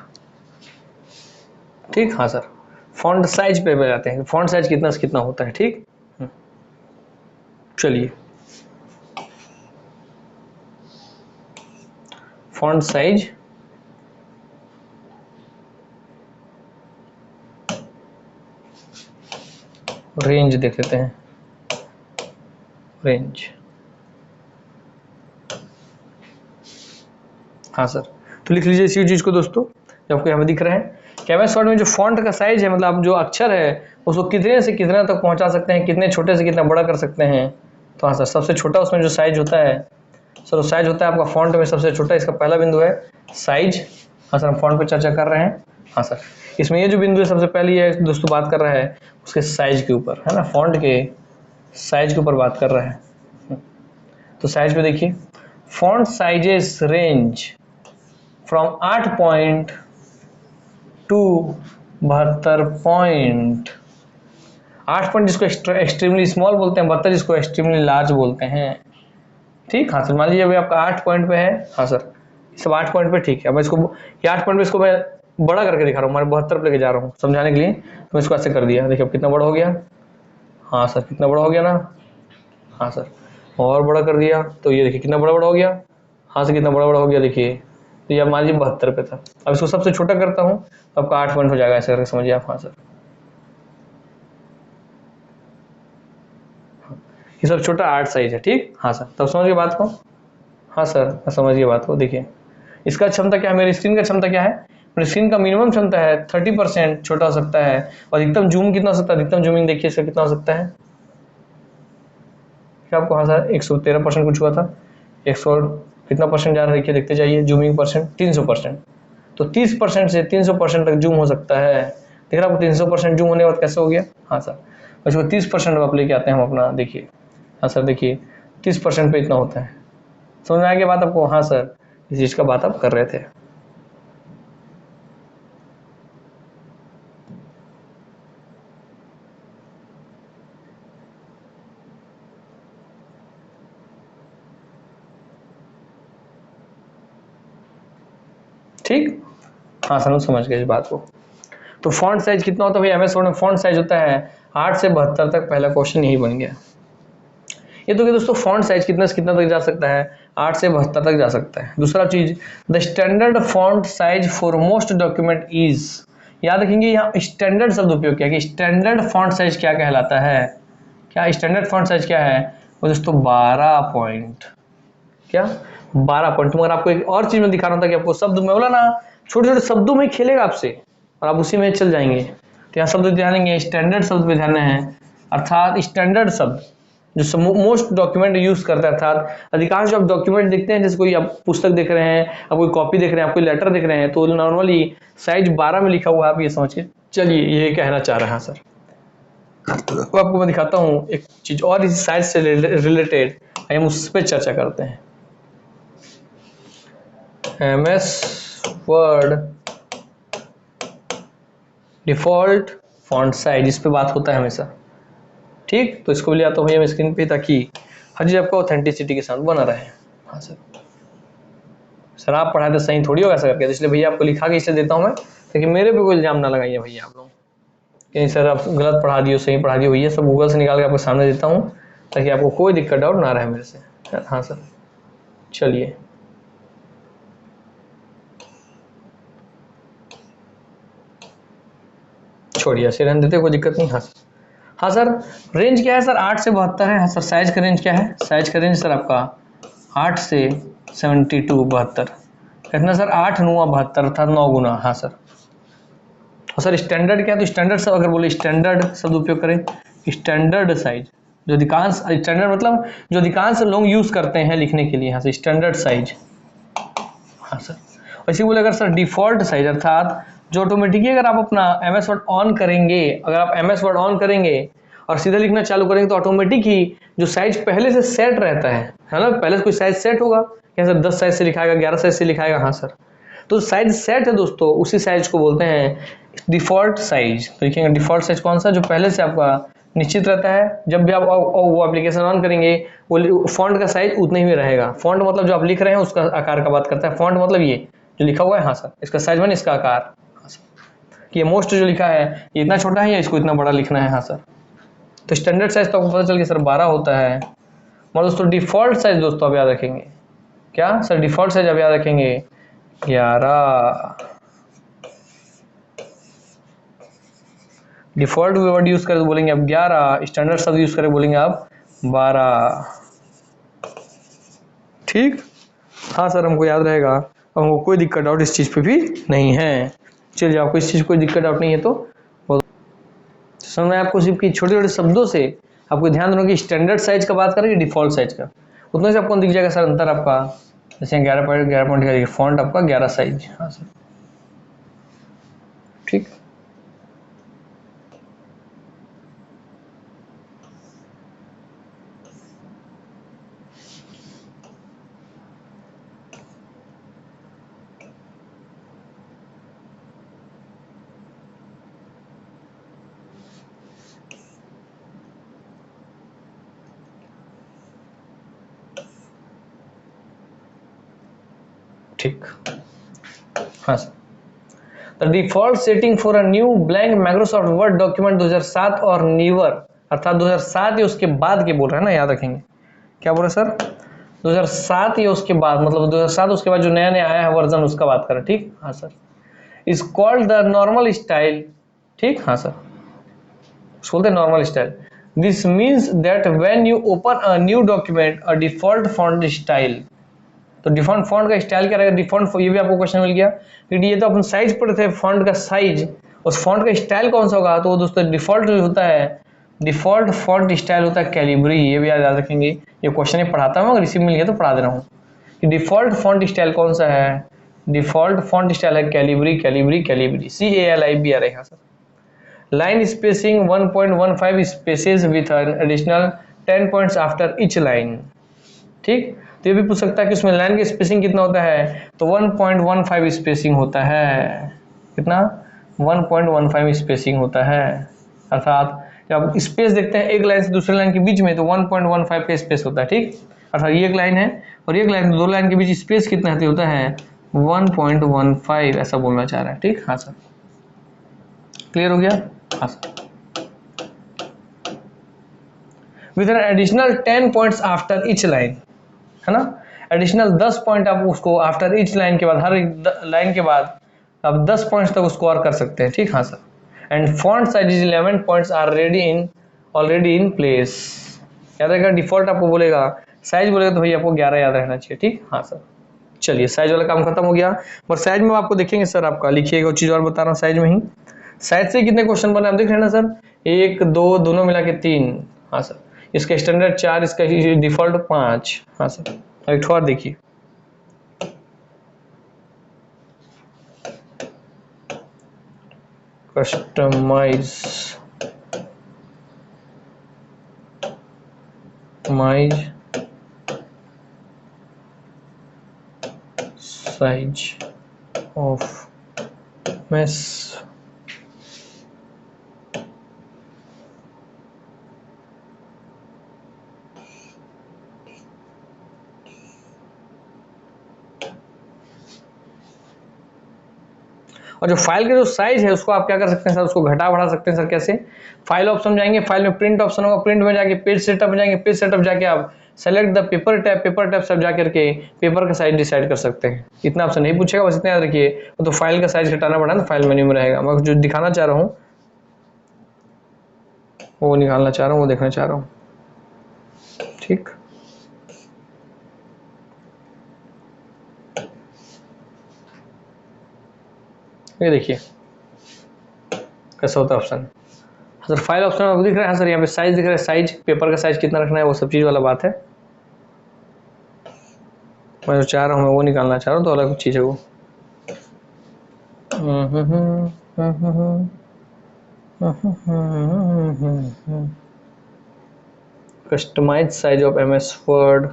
Speaker 1: ठीक। हाँ सर, फॉन्ट साइज पे जाते हैं, फॉन्ट साइज कितना से कितना होता है, ठीक। चलिए फॉन्ट साइज रेंज देख लेते हैं, रेंज। हाँ सर, तो लिख लीजिए इसी चीज को दोस्तों जो आपको यहाँ दिख रहा है कि एमएस वर्ड में जो फॉन्ट का साइज है, मतलब जो अक्षर है उसको कितने से कितना तक पहुंचा सकते हैं, कितने छोटे से कितना बड़ा कर सकते हैं। तो हाँ सर, सबसे छोटा उसमें जो साइज होता है सर, साइज होता है आपका फॉन्ट में सबसे छोटा, इसका पहला बिंदु है साइज। हाँ सर, हम फॉन्ट पे चर्चा कर रहे हैं। हाँ सर, इसमें ये जो बिंदु है सबसे पहले ये दोस्तों बात कर रहा है उसके साइज के ऊपर, है ना, फॉन्ट के साइज के ऊपर बात कर रहा है। तो साइज पे देखिए, font sizes range from 8 point two 72 point. 8 point जिसको एक्सट्रीमली स्मॉल बोलते हैं, 72 जिसको एक्सट्रीमली लार्ज बोलते हैं, ठीक। हाँ सर, मान लीजिए अभी आपका 8 पॉइंट पे है। हाँ सर, सब 8 पॉइंट पे, ठीक है। अब इसको ये 8 पॉइंट पे इसको मैं बड़ा करके दिखा रहा हूँ, हमारे 72 पे लेके जा रहा हूँ समझाने के लिए, तो मैं इसको ऐसे कर दिया। देखिए अब कितना बड़ा हो गया। हाँ सर, कितना बड़ा हो गया ना। हाँ सर, और बड़ा कर दिया तो ये देखिए कितना बड़ा बड़ा हो गया। हाँ सर, कितना बड़ा बड़ा हो गया देखिए। तो ये मान लीजिए 72 पे था, अब इसको सबसे छोटा करता हूँ तो आपका 8 पॉइंट हो जाएगा, ऐसे करके समझिए आप। हाँ सर, ये सब छोटा 8 साइज है, ठीक। हाँ सर, तब समझिए बात को। हाँ सर, समझिए बात को। देखिए इसका क्षमता क्या है, मेरी स्क्रीन का क्षमता क्या है, मेरी स्क्रीन का मिनिमम क्षमता है 30% छोटा हो सकता है, और अधिकतम जूम कितना हो सकता है, अधिकतम जूमिंग देखिए इसका कितना हो सकता है क्या आपको। हाँ सर, 113% कुछ हुआ था, 100 कितना परसेंट जा रहा है देखिए, देखते जाइए जूमिंग परसेंट 300%। तो 30% से 300% तक जूम हो सकता है। देख रहा आपको 300% जूम होने के बाद कैसे हो गया। हाँ सर, उसको 30% आप लेके आते हैं हम अपना, देखिए। हाँ सर, देखिए 30% पे इतना होता है, समझ में आ गया बात आपको। हाँ सर, इस चीज का बात आप कर रहे थे। ठीक। हाँ सर, समझ गए इस बात को। तो फॉन्ट साइज कितना होता है भाई, एमएस वर्ड में फॉन्ट साइज होता है 8 से 72 तक। पहला क्वेश्चन यही बन गया। ये तो कि दोस्तों फॉन्ट साइज कितना से कितना तक जा सकता है, 8 से 72 तक जा सकता है। दूसरा चीज, the standard font size for most document is. याद रखेंगे यहाँ स्टैंडर्ड शब्द उपयोग किया कि स्टैंडर्ड फॉन्ट साइज क्या कहलाता है। क्या स्टैंडर्ड फॉन्ट साइज क्या है वो दोस्तों, 12 पॉइंट। क्या 12 पॉइंट। मगर आपको एक और चीज में दिखा रहा था कि आपको शब्द में बोला ना, छोटे छोटे शब्दों में खेलेगा आपसे और आप उसी में चल जाएंगे। तो यहाँ शब्द ध्यान देंगे, स्टैंडर्ड शब्द पे ध्यान है, अर्थात स्टैंडर्ड शब्द जो मोस्ट डॉक्यूमेंट यूज करता है, अर्थात अधिकांश जो आप डॉक्यूमेंट देखते हैं, जैसे कोई आप पुस्तक देख रहे हैं, आप कोई कॉपी देख रहे हैं, आप कोई लेटर देख रहे हैं, तो नॉर्मली साइज 12 में लिखा हुआ है, आप ये समझ के चलिए ये कहना चाह रहे हैं सर। तो आपको मैं दिखाता हूँ एक चीज और इस साइज से रिलेटेड, हम उस पर चर्चा करते हैं। MS word default font size, इस पे बात होता है हमेशा, ठीक, तो इसको भी ले आता हूँ भैया मैं स्क्रीन पे ताकि हर चीज आपका ऑथेंटिसिटी के साथ बना रहे। हाँ सर आप पढ़ाए तो सही थोड़ी होगा ऐसा करके, इसलिए भैया आपको लिखा के इसे देता हूँ मैं, ताकि मेरे पे कोई इल्जाम ना लगाइए भैया आप लोग कि सर आप गलत पढ़ा दियो सही पढ़ा दियो, भैया सब गूगल से निकाल के आपके सामने देता हूँ ताकि आपको कोई दिक्कत डाउट ना रहे मेरे से। हाँ सर चलिए, छोड़िए ऐसे रहने देते, कोई दिक्कत नहीं। हाँ सर, हाँ सर रेंज क्या है सर, 8 से 72 है। हाँ सर साइज का रेंज क्या है, साइज का रेंज सर आपका 8 से 72 72, कितना सर 8 9 72 अर्थात 9 गुना। हाँ सर, और सर स्टैंडर्ड क्या है, तो स्टैंडर्ड सब अगर बोले स्टैंडर्ड शब्द उपयोग करें, स्टैंडर्ड साइज जो अधिकांश, स्टैंडर्ड मतलब जो अधिकांश लोग यूज करते हैं लिखने के लिए। हाँ सर स्टैंडर्ड साइज। हाँ सर, और इसी बोले अगर सर डिफॉल्ट साइज अर्थात जो ऑटोमेटिकली अगर आप अपना एमएस वर्ड ऑन करेंगे, अगर आप एमएस वर्ड ऑन करेंगे और सीधा लिखना चालू करेंगे तो ऑटोमेटिक ही जो साइज पहले से सेट रहता है ना, पहले से कोई साइज सेट होगा क्या सर, 10 साइज से लिखाएगा, 11 साइज से लिखाएगा। हाँ सर, तो साइज सेट है दोस्तों, उसी साइज को बोलते हैं डिफॉल्ट साइज। तो लिखेंगे डिफॉल्ट साइज कौन सा, जो पहले से आपका निश्चित रहता है, जब भी आप वो एप्लीकेशन ऑन करेंगे वो फॉन्ट का साइज उतना ही में रहेगा। फॉन्ट मतलब जो आप लिख रहे हैं उसका आकार का बात करता है, फॉन्ट मतलब ये जो लिखा हुआ है। हाँ सर, इसका साइज माने इसका आकार। हाँ सर, कि ये मोस्ट जो लिखा है ये इतना छोटा है या इसको इतना बड़ा लिखना है। हाँ सर, तो स्टैंडर्ड साइज तो आपको पता चल गया सर 12 होता है। मतलब दोस्तों डिफॉल्ट साइज दोस्तों आप याद रखेंगे क्या सर, डिफॉल्ट साइज आप याद रखेंगे 11। डिफॉल्ट वर्ड यूज करें तो बोलेंगे आप 11, स्टैंडर्ड शब्द यूज करें बोलेंगे आप 12। ठीक, हाँ सर हमको याद रहेगा, हमको कोई दिक्कत डाउट इस चीज पे भी नहीं है। चलिए आपको इस चीज कोई दिक्कत डाउट नहीं है तो समझ में आपको सिर्फ की छोटे छोटे शब्दों से आपको ध्यान देना कि स्टैंडर्ड साइज का बात करें डिफॉल्ट साइज का, उतना से आपको दिख जाएगा सर अंतर आपका। जैसे 11.11 फॉन्ट आपका 11 साइज। हाँ सर ठीक, ठीक। हाँ sir, the default setting for a new blank Microsoft word document 2007 और न्यूअर अर्थात 2007 या उसके बाद के बोल रहे हैं ना, याद रखेंगे क्या बोल रहे हैं सर, 2007 या उसके बाद, मतलब 2007 उसके बाद जो नया नया आया है वर्जन उसका बात करें। ठीक, हाँ sir, is called the normal style. ठीक, हाँ सर बोलते हैं normal style. This means that when you open a new document a default font style, तो डिफॉल्ट फॉन्ट का स्टाइल क्या रहेगा, डिफॉल्ट, ये भी आपको क्वेश्चन मिल गया क्योंकि ये तो अपन साइज पढ़े थे फॉन्ट का साइज, उस फॉन्ट का स्टाइल कौन सा होगा, तो वो दोस्तों डिफॉल्ट जो होता है, डिफॉल्ट फॉन्ट स्टाइल होता है कैलिब्री। ये भी याद रखेंगे, ये क्वेश्चन ही पढ़ाता हूँ, अगर रिसीव मिल गया तो पढ़ा दे रहा हूँ कि डिफॉल्ट फॉन्ट स्टाइल कौन सा है, डिफॉल्ट फॉन्ट स्टाइल है कैलिब्री, कैलिब्री कैलिब्री CALIB आ रहेगा sir. Line spacing 1.15 spaces with an additional 10 points after each line. ठीक, तो ये भी पूछ सकता है कि उसमें लाइन की स्पेसिंग कितना होता है, तो 1.15 स्पेसिंग होता है। कितना, 1.15 स्पेसिंग होता है, अर्थात जब स्पेस देखते हैं एक लाइन से दूसरे लाइन के बीच में तो 1.15 का स्पेस होता है। ठीक, अर्थात ये एक लाइन है और एक लाइन, दो लाइन के बीच स्पेस कितना होता है 1.15, ऐसा बोलना चाह रहा है। ठीक, हाँ सर क्लियर हो गया। हाँ sir, with an additional 10 points after each line, है ना, एडिशनल 10 पॉइंट आप उसको आफ्टर ईच लाइन के बाद, हर एक लाइन के बाद आप 10 पॉइंट्स तक उसको और कर सकते हैं। ठीक, हाँ sir, and font size is 11 points are already in place. याद रखेगा डिफॉल्ट आपको बोलेगा, साइज बोलेगा तो भैया आपको 11 याद रहना चाहिए। ठीक, हाँ सर चलिए साइज वाला काम खत्म हो गया, और साइज में आपको देखेंगे सर, आपका लिखिएगा चीज और बता रहा हूँ साइज में ही, साइज से कितने क्वेश्चन बने आप देख रहे हैं ना सर, 1 2 दोनों मिला के 3। हाँ सर, इसका स्टैंडर्ड 4, इसका डिफॉल्ट 5। हाँ सर, एक और देखिए, कस्टमाइज साइज ऑफ मेस। और जो फाइल का जो साइज है उसको आप क्या कर सकते हैं सर, उसको घटा बढ़ा सकते हैं सर। कैसे? फाइल ऑप्शन जाएंगे, फाइल में प्रिंट ऑप्शन होगा, प्रिंट में जाके पेज सेटअप में जाएंगे, पेज सेटअप जाके आप select the paper tab, paper tab सब जाकर के पेपर का साइज डिसाइड कर सकते हैं। इतना ऑप्शन नहीं पूछेगा, बस इतना याद रखिए। वो तो फाइल का साइज घटाना बढ़ाना फाइल मेन्यू में रहेगा। मैं जो दिखाना चाह रहा हूँ वो निकालना चाह रहा हूँ, वो देखना चाह रहा हूँ। ठीक, ये देखिए कैसा होता है ऑप्शन। सर फाइल ऑप्शन आपको दिख रहा है सर, यहाँ पे साइज दिख रहा है, साइज पेपर का साइज कितना रखना है वो सब चीज़ वाला बात है। मैं जो चाह रहा हूँ मैं वो निकालना चाह रहा हूँ, तो अलग चीज़ है वो। Customize size of MS word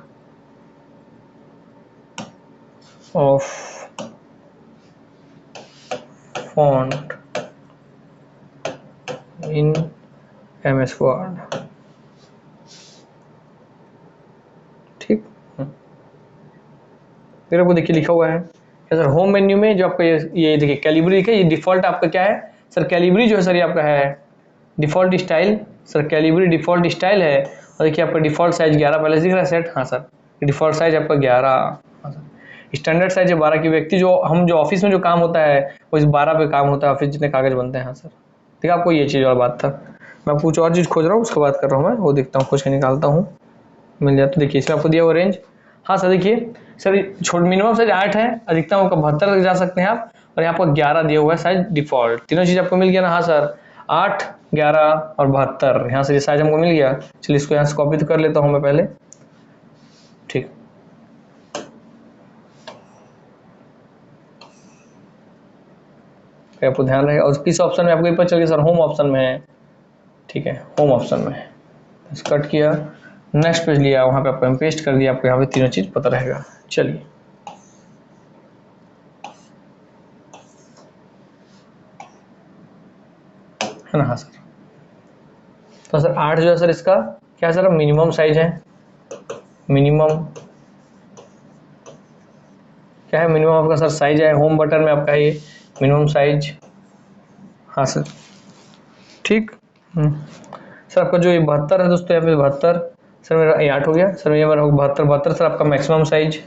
Speaker 1: of font in MS word. ठीक, फिर आपको देखिए लिखा हुआ है क्या सर, होम मेन्यू में जो आपका ये देखिए कैलिबरी लिखा है, ये डिफॉल्ट आपका क्या है सर, कैलिबरी जो है सर ये आपका है default style. Sir Calibri default style है, और देखिए आपका डिफॉल्ट साइज 11 पहले दिख रहा है सेट। हाँ सर, डिफॉल्ट साइज आपका 11। हाँ सर, स्टैंडर्ड साइज है 12 की। व्यक्ति जो हम जो ऑफिस में जो काम होता है वो इस 12 पे काम होता है, ऑफिस जितने कागज बनते हैं। हाँ सर, ठीक है, आपको ये चीज़ वाला बात था। मैं कुछ और चीज़ खोज रहा हूँ, उसके बात कर रहा हूँ मैं, वो देखता हूँ, खोज के निकालता हूँ, मिल जाए तो। देखिए इसमें आपको दिया हुआ रेंज। हाँ सर देखिए सर, छोट मिनिमम साइज 8 है, अधिकतम आपका 72 तक जा सकते हैं आप, और यहाँ पर 11 दिया हुआ है साइज डिफॉल्ट। तीनों चीज़ आपको मिल गया ना? हाँ सर, 8, 11 और 72, यहाँ से ये साइज हमको मिल गया। चलिए इसको यहाँ से कॉपी तो कर लेता हूँ मैं पहले। ठीक, आपको ध्यान रहे। और किस ऑप्शन में आपको ये पता चल गया सर? होम ऑप्शन में है। ठीक है, होम ऑप्शन में है, कट किया, नेक्स्ट पेज लिया, वहाँ पे आपको पेस्ट कर दिया, आपको यहाँ पे तीनों चीज़ पता रहेगा। चलिए है ना? हाँ सर, तो सर 8 जो है सर इसका क्या है सर, मिनिमम साइज है। मिनिमम क्या है? मिनिमम आपका सर साइज है, होम बटन में आपका ये मिनिमम साइज। हाँ सर, ठीक। सर आपका जो ये 72 है दोस्तों, यहाँ पे 72, सर मेरा ये 8 हो गया सर, ये मेरा 72, 72 सर आपका maximum size,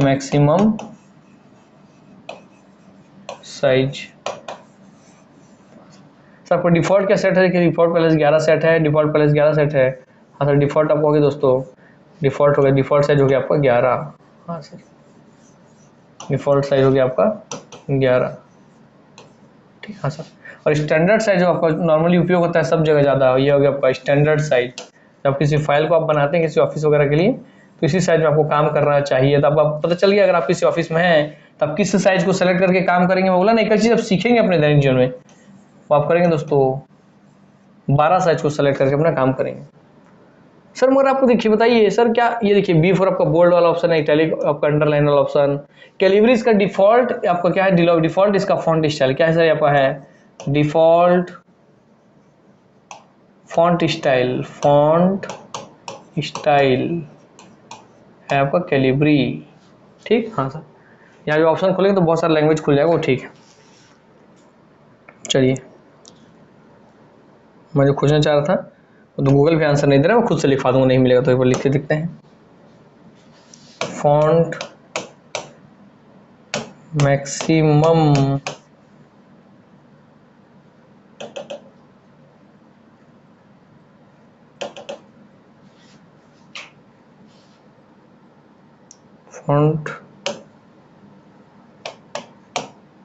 Speaker 1: maximum size. Sir आपका डिफॉल्ट क्या सेट है कि डिफॉल्ट पहले 11 सेट है, डिफॉल्ट पहले 11 सेट है। हाँ सर, डिफॉल्ट आपको हो गया दोस्तों, डिफॉल्ट हो गया, डिफॉल्ट साइज हो गया आपका 11। हाँ सर, डिफॉल्ट साइज हो गया आपका 11। ठीक, हाँ सर। और स्टैंडर्ड साइज जो आपका नॉर्मली उपयोग होता है सब जगह ज़्यादा, ये हो गया आपका स्टैंडर्ड साइज। जब किसी फाइल को आप बनाते हैं किसी ऑफिस वगैरह के लिए, तो इसी साइज में आपको काम करना चाहिए। तो आपको पता चल गया अगर आप किसी ऑफिस में हैं तो आप किस साइज को सेलेक्ट करके काम करेंगे। मैं बोला ना, एक चीज़ आप सीखेंगे अपने दैनिक जीवन में, वो आप करेंगे दोस्तों, 12 साइज को सेलेक्ट करके अपना काम करेंगे। सर मगर आपको देखिए बताइए सर, क्या ये देखिए बी फॉर आपका बोल्ड वाला ऑप्शन है, इटैलिक आपका अंडरलाइन वाला ऑप्शन, कैलिबरी इसका डिफॉल्ट आपका क्या है, डिफॉल्ट इसका फॉन्ट स्टाइल क्या है सर? आपका है default font style, font style है आपका कैलिबरी। ठीक, हाँ सर, यहाँ जो ऑप्शन खोलेंगे तो बहुत सारा लैंग्वेज खुल जाएगा वो। ठीक है, चलिए मैं जो खोजना चाह रहा था वो तो गूगल पे आंसर नहीं दे रहा, मैं खुद से लिखवा दूंगा, नहीं मिलेगा तो एक बार लिख के दिखते हैं। Font maximum font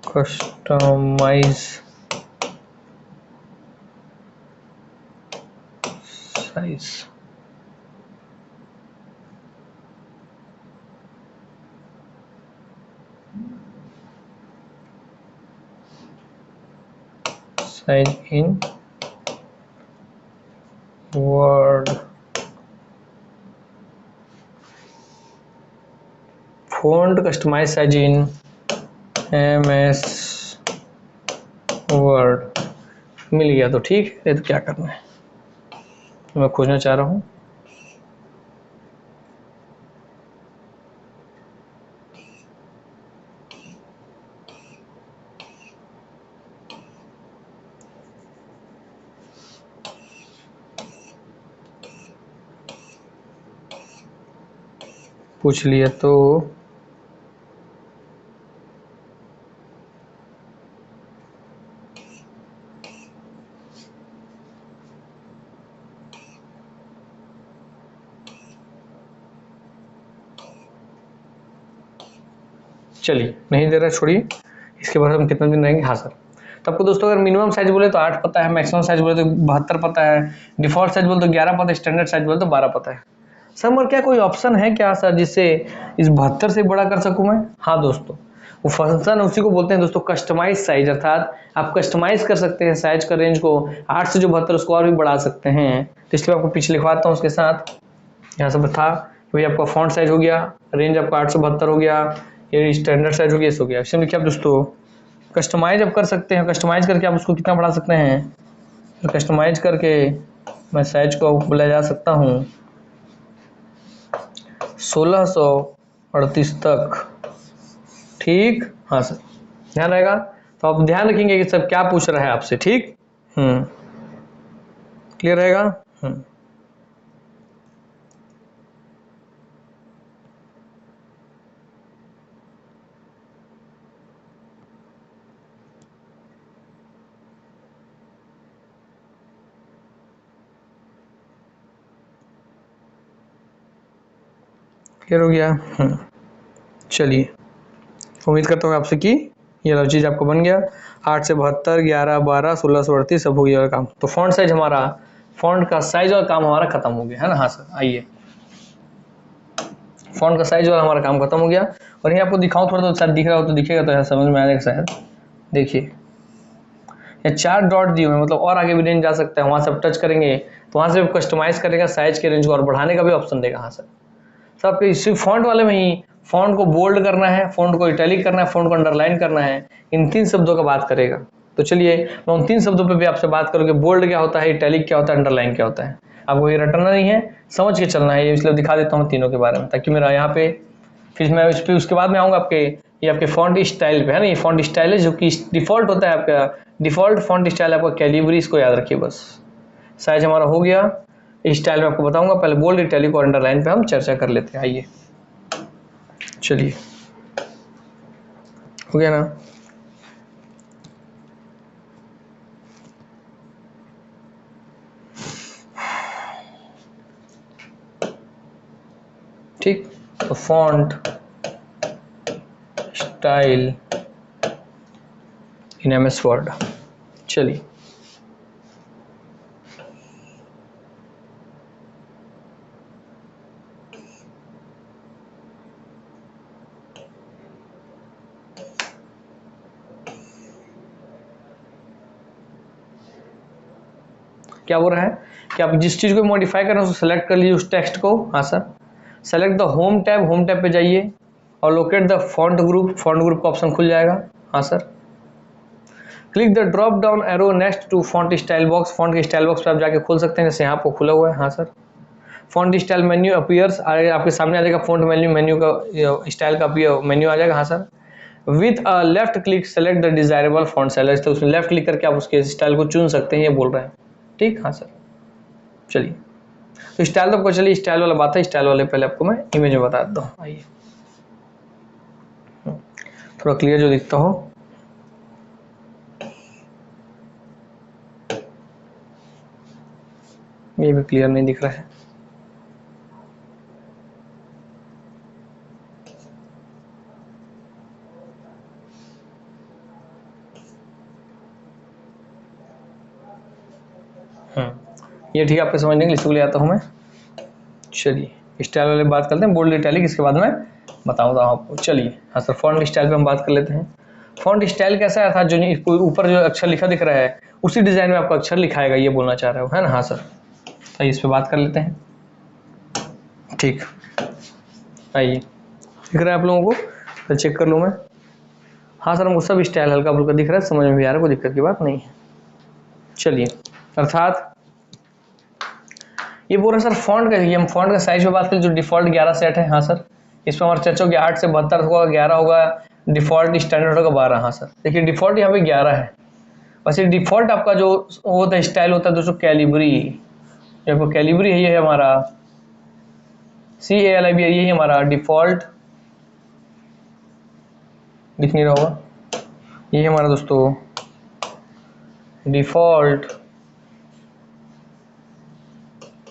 Speaker 1: customize size, size in Word, font customize size in MS Word. मिल गया तो ठीक है, तो क्या करना है, मैं खोजना चाह रहा हूँ। पूछ लिया तो चलिए, नहीं दे रहा छोड़िए, इसके बाद हम कितने दिन रहेंगे। हाँ सर, तो आपको दोस्तों अगर मिनिमम साइज बोले तो 8 पता है, मैक्सिमम साइज बोले तो 72 पता है, डिफॉल्ट साइज बोले तो 11 पता है, स्टैंडर्ड साइज बोले तो 12 पता है। सर मगर क्या कोई ऑप्शन है क्या सर जिससे इस 72 से बड़ा कर सकूं मैं? हाँ दोस्तों, वो फंक्शन उसी को बोलते हैं दोस्तों कस्टमाइज साइज, अर्थात आप कस्टमाइज कर सकते हैं साइज का रेंज को 8 से जो 72 उसको और भी बढ़ा सकते हैं। तो इसलिए आपको पीछे लिखवाता हूँ उसके साथ। यहाँ सब था भाई आपका फॉन्ट साइज हो गया, रेंज आपका 872 हो गया, ये स्टैंडर्ड साइज हो गया, हो गया। इसमें लिखिए आप दोस्तों कस्टमाइज आप कर सकते हैं, कस्टमाइज करके आप उसको कितना बढ़ा सकते हैं, तो कस्टमाइज करके मैं साइज को बोला जा सकता हूँ 1638 तक। ठीक, हाँ सर, ध्यान रहेगा। तो आप ध्यान रखेंगे कि सब क्या पूछ रहा है आपसे। ठीक, क्लियर रहेगा। क्लियर हो गया। चलिए, उम्मीद करता हूँ आपसे कि ये वाला चीज़ आपको बन गया। 8 से 72, 11, 12, 1638 सब हो गया काम। तो फॉन्ट साइज हमारा, फॉन्ट का साइज और काम हमारा खत्म हो गया है ना। हाँ सर, आइए, फॉन्ट का साइज वाला हमारा काम खत्म हो गया। और ये आपको दिखाऊं थोड़ा, तो शायद दिख रहा हो तो दिखेगा, तो समझ में आ जाएगा शायद। देखिए, ये 4 डॉट दिए हुए हैं, मतलब और आगे भी रेंज जा सकता है। वहाँ से आप टच करेंगे तो वहाँ से कस्टमाइज करेगा साइज के रेंज को और बढ़ाने का भी ऑप्शन देगा। हाँ सर, तो आपके सिर्फ फॉन्ट वाले में ही फॉन्ट को बोल्ड करना है, फॉन्ट को इटैलिक करना है, फॉन्ट को अंडरलाइन करना है, इन 3 शब्दों का बात करेगा। तो चलिए मैं उन 3 शब्दों पे भी आपसे बात करूँगी, बोल्ड क्या होता है, इटैलिक क्या होता है, अंडरलाइन क्या होता है। आपको ये रटना नहीं है, समझ के चलना है, इसलिए दिखा देता हूँ तीनों के बारे में, ताकि मेरा यहाँ पे फिर मैं इस पर उसके बाद में आऊँगा आपके ये आपके फॉन्ट स्टाइल पे है ना। ये फॉन्ट स्टाइल है जो कि डिफॉल्ट होता है आपका, डिफॉल्ट फॉन्ट स्टाइल आपका कैलिबरी, इसको याद रखिए बस। साइज हमारा हो गया, स्टाइल में आपको बताऊंगा, पहले बोल्ड, इटैलिक और अंडरलाइन पे हम चर्चा कर लेते हैं। आइए, चलिए, हो गया ना। ठीक, तो font style in MS word. चलिए, क्या बोल रहा है कि आप जिस चीज को मॉडिफाई कर रहे हैं उसको सेलेक्ट कर लीजिए, उस टेक्स्ट को। हाँ sir, select the home tab, home tab पे जाइए और locate the font group, font group का ऑप्शन खुल जाएगा। हाँ sir, click the drop down arrow next to font style box, font के स्टाइल बॉक्स पे आप जाके खोल सकते हैं, जैसे यहाँ पर खुला हुआ है। हाँ sir, font style menu appears, आपके सामने आ जाएगा फॉन्ट मेन्यू, मेन्यू का स्टाइल का मेन्यू आ जाएगा। हाँ sir, with a left click select the desirable font size, तो उसमें लेफ्ट क्लिक करके आप उसके स्टाइल को चुन सकते हैं, ये बोल रहे हैं। ठीक, हाँ सर, चलिए, तो स्टाइल तो आपको, चलिए स्टाइल वाला बात है, स्टाइल वाले पहले आपको मैं इमेज में बता देता हूँ। आइए, थोड़ा क्लियर जो दिखता हो। ये भी क्लियर नहीं दिख रहा है। ये ठीक है, आपके समझने के लिए इसको ले आता हूँ मैं। चलिए, स्टाइल वाले बात करते हैं, बोल्ड इटैलिक इसके बाद में बताऊंगा आपको। चलिए, हाँ सर, फॉन्ट स्टाइल पे हम बात कर लेते हैं। फॉन्ट स्टाइल कैसा है था, जो ऊपर जो अक्षर लिखा दिख रहा है उसी डिजाइन में आपका अक्षर लिखाएगा, ये बोलना चाह रहे हो है ना। हाँ सर, तो इस पे बात कर लेते हैं। ठीक, आइए, दिख रहा है आप लोगों को, तो चेक कर लूँ मैं। हाँ सर, हमको सब स्टाइल हल्का फुल्का दिख रहा है, समझ में भी आ रहा है, कोई दिक्कत की बात नहीं है। चलिए, अर्थात ये बोल रहे सर फॉन्ट का, ये हम फॉन्ट का साइज पे बात करें, जो डिफॉल्ट 11 सेट है। हाँ सर, इस पर हमारा चर्चा होगी, 8 से 72 होगा, 11 होगा, डिफॉल्ट स्टैंडर्ड होगा 12। हाँ सर, देखिए डिफॉल्ट यहाँ पे 11 है। वैसे डिफॉल्ट आपका जो होता है स्टाइल होता है दोस्तों कैलिबरी, जो कैलिबरी है, ये है हमारा CALIB यही हमारा डिफॉल्ट, दिख नहीं रहा होगा, ये हमारा दोस्तों डिफॉल्ट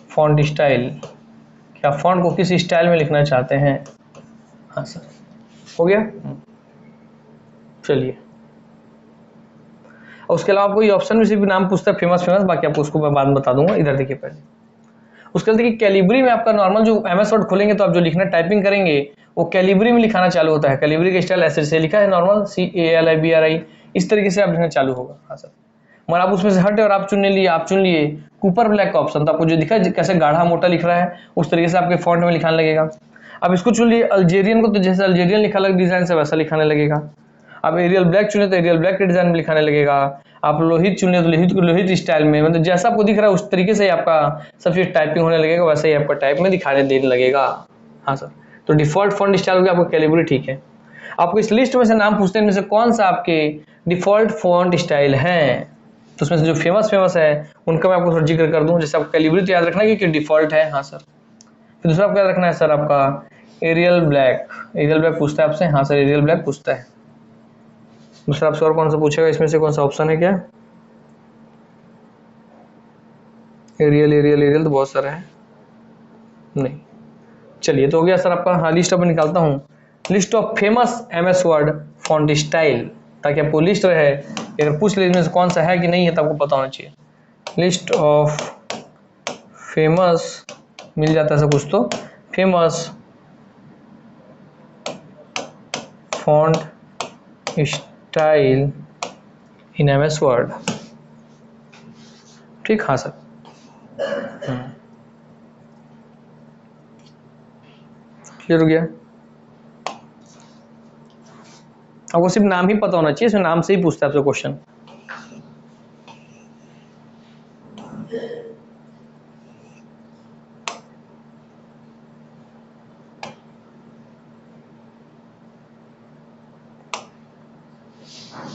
Speaker 1: फॉन्ट स्टाइल, कि आप फॉन्ट को किस स्टाइल में लिखना चाहते हैं। हाँ सर, हो गया। चलिए, और उसके अलावा कोई ऑप्शन में सिर्फ नाम पूछता है फेमस, बाकी आपको उसको मैं बाद में बता दूंगा। इधर देखिए पहले, उसके बाद देखिए कैलिबरी में आपका नॉर्मल जो MS वर्ड खोलेंगे तो आप जो लिखना टाइपिंग करेंगे वो कैलिबरी में लिखाना चालू होता है। कैलिबरी का स्टाइल ऐसे लिखा है नॉर्मल CALIBRI, इस तरीके से आप लिखना चालू होगा। हाँ सर, मगर आप उसमें से हटे और आप चुन लिए कूपर ब्लैक का ऑप्शन, तो आपको जो दिखा कैसे गाढ़ा मोटा लिख रहा है उस तरीके से आपके फॉन्ट में लिखाने लगेगा। अब इसको चुन लिए अल्जेरियन को, तो जैसे अल्जेरियन लिखा लग डिजाइन से वैसा लिखाने लगेगा। आप एरियल ब्लैक चुने तो एरियल ब्लैक के डिजाइन में लिखाने लगेगा। आप लोहित चुने तो लोहित स्टाइल में, मतलब जैसा आपको दिख रहा है उस तरीके से आपका सब चीज टाइपिंग होने लगेगा, वैसे ही आपका टाइप में दिखाने देने लगेगा। हाँ सर, तो डिफॉल्ट फॉन्ट स्टाइल हो गया आपका कैलिबरी, ठीक है। आपको इस लिस्ट में से नाम पूछते हैं, इनमें से कौन सा आपके डिफॉल्ट फॉन्ट स्टाइल है, तो उसमें से जो फेमस है उनका मैं आपको जिक्र कर दूं। जैसे आपको कैलिबरी तो याद रखना है कि डिफॉल्ट है। हाँ सर, फिर दूसरा आपको याद रखना है सर आपका एरियल ब्लैक पूछता है आपसे। हाँ सर, एरियल ब्लैक पूछता है। दूसरा आपसे और कौन सा पूछेगा, इसमें से कौन सा ऑप्शन है क्या, एरियल तो बहुत सारा है, नहीं। चलिए, तो हो गया सर आपका। हाँ, लिस्ट अब निकालता हूँ, list of famous MS word font style, ताकि आपको लिस्ट रहे, अगर पूछ ले इसमें से कौन सा है कि नहीं है तो आपको पता होना चाहिए। लिस्ट ऑफ फेमस मिल जाता है सब कुछ, तो famous font style in MS word, ठीक। हाँ सर, क्लियर हो गया। आपको सिर्फ नाम ही पता होना चाहिए, इसमें नाम से ही पूछता है आपसे क्वेश्चन।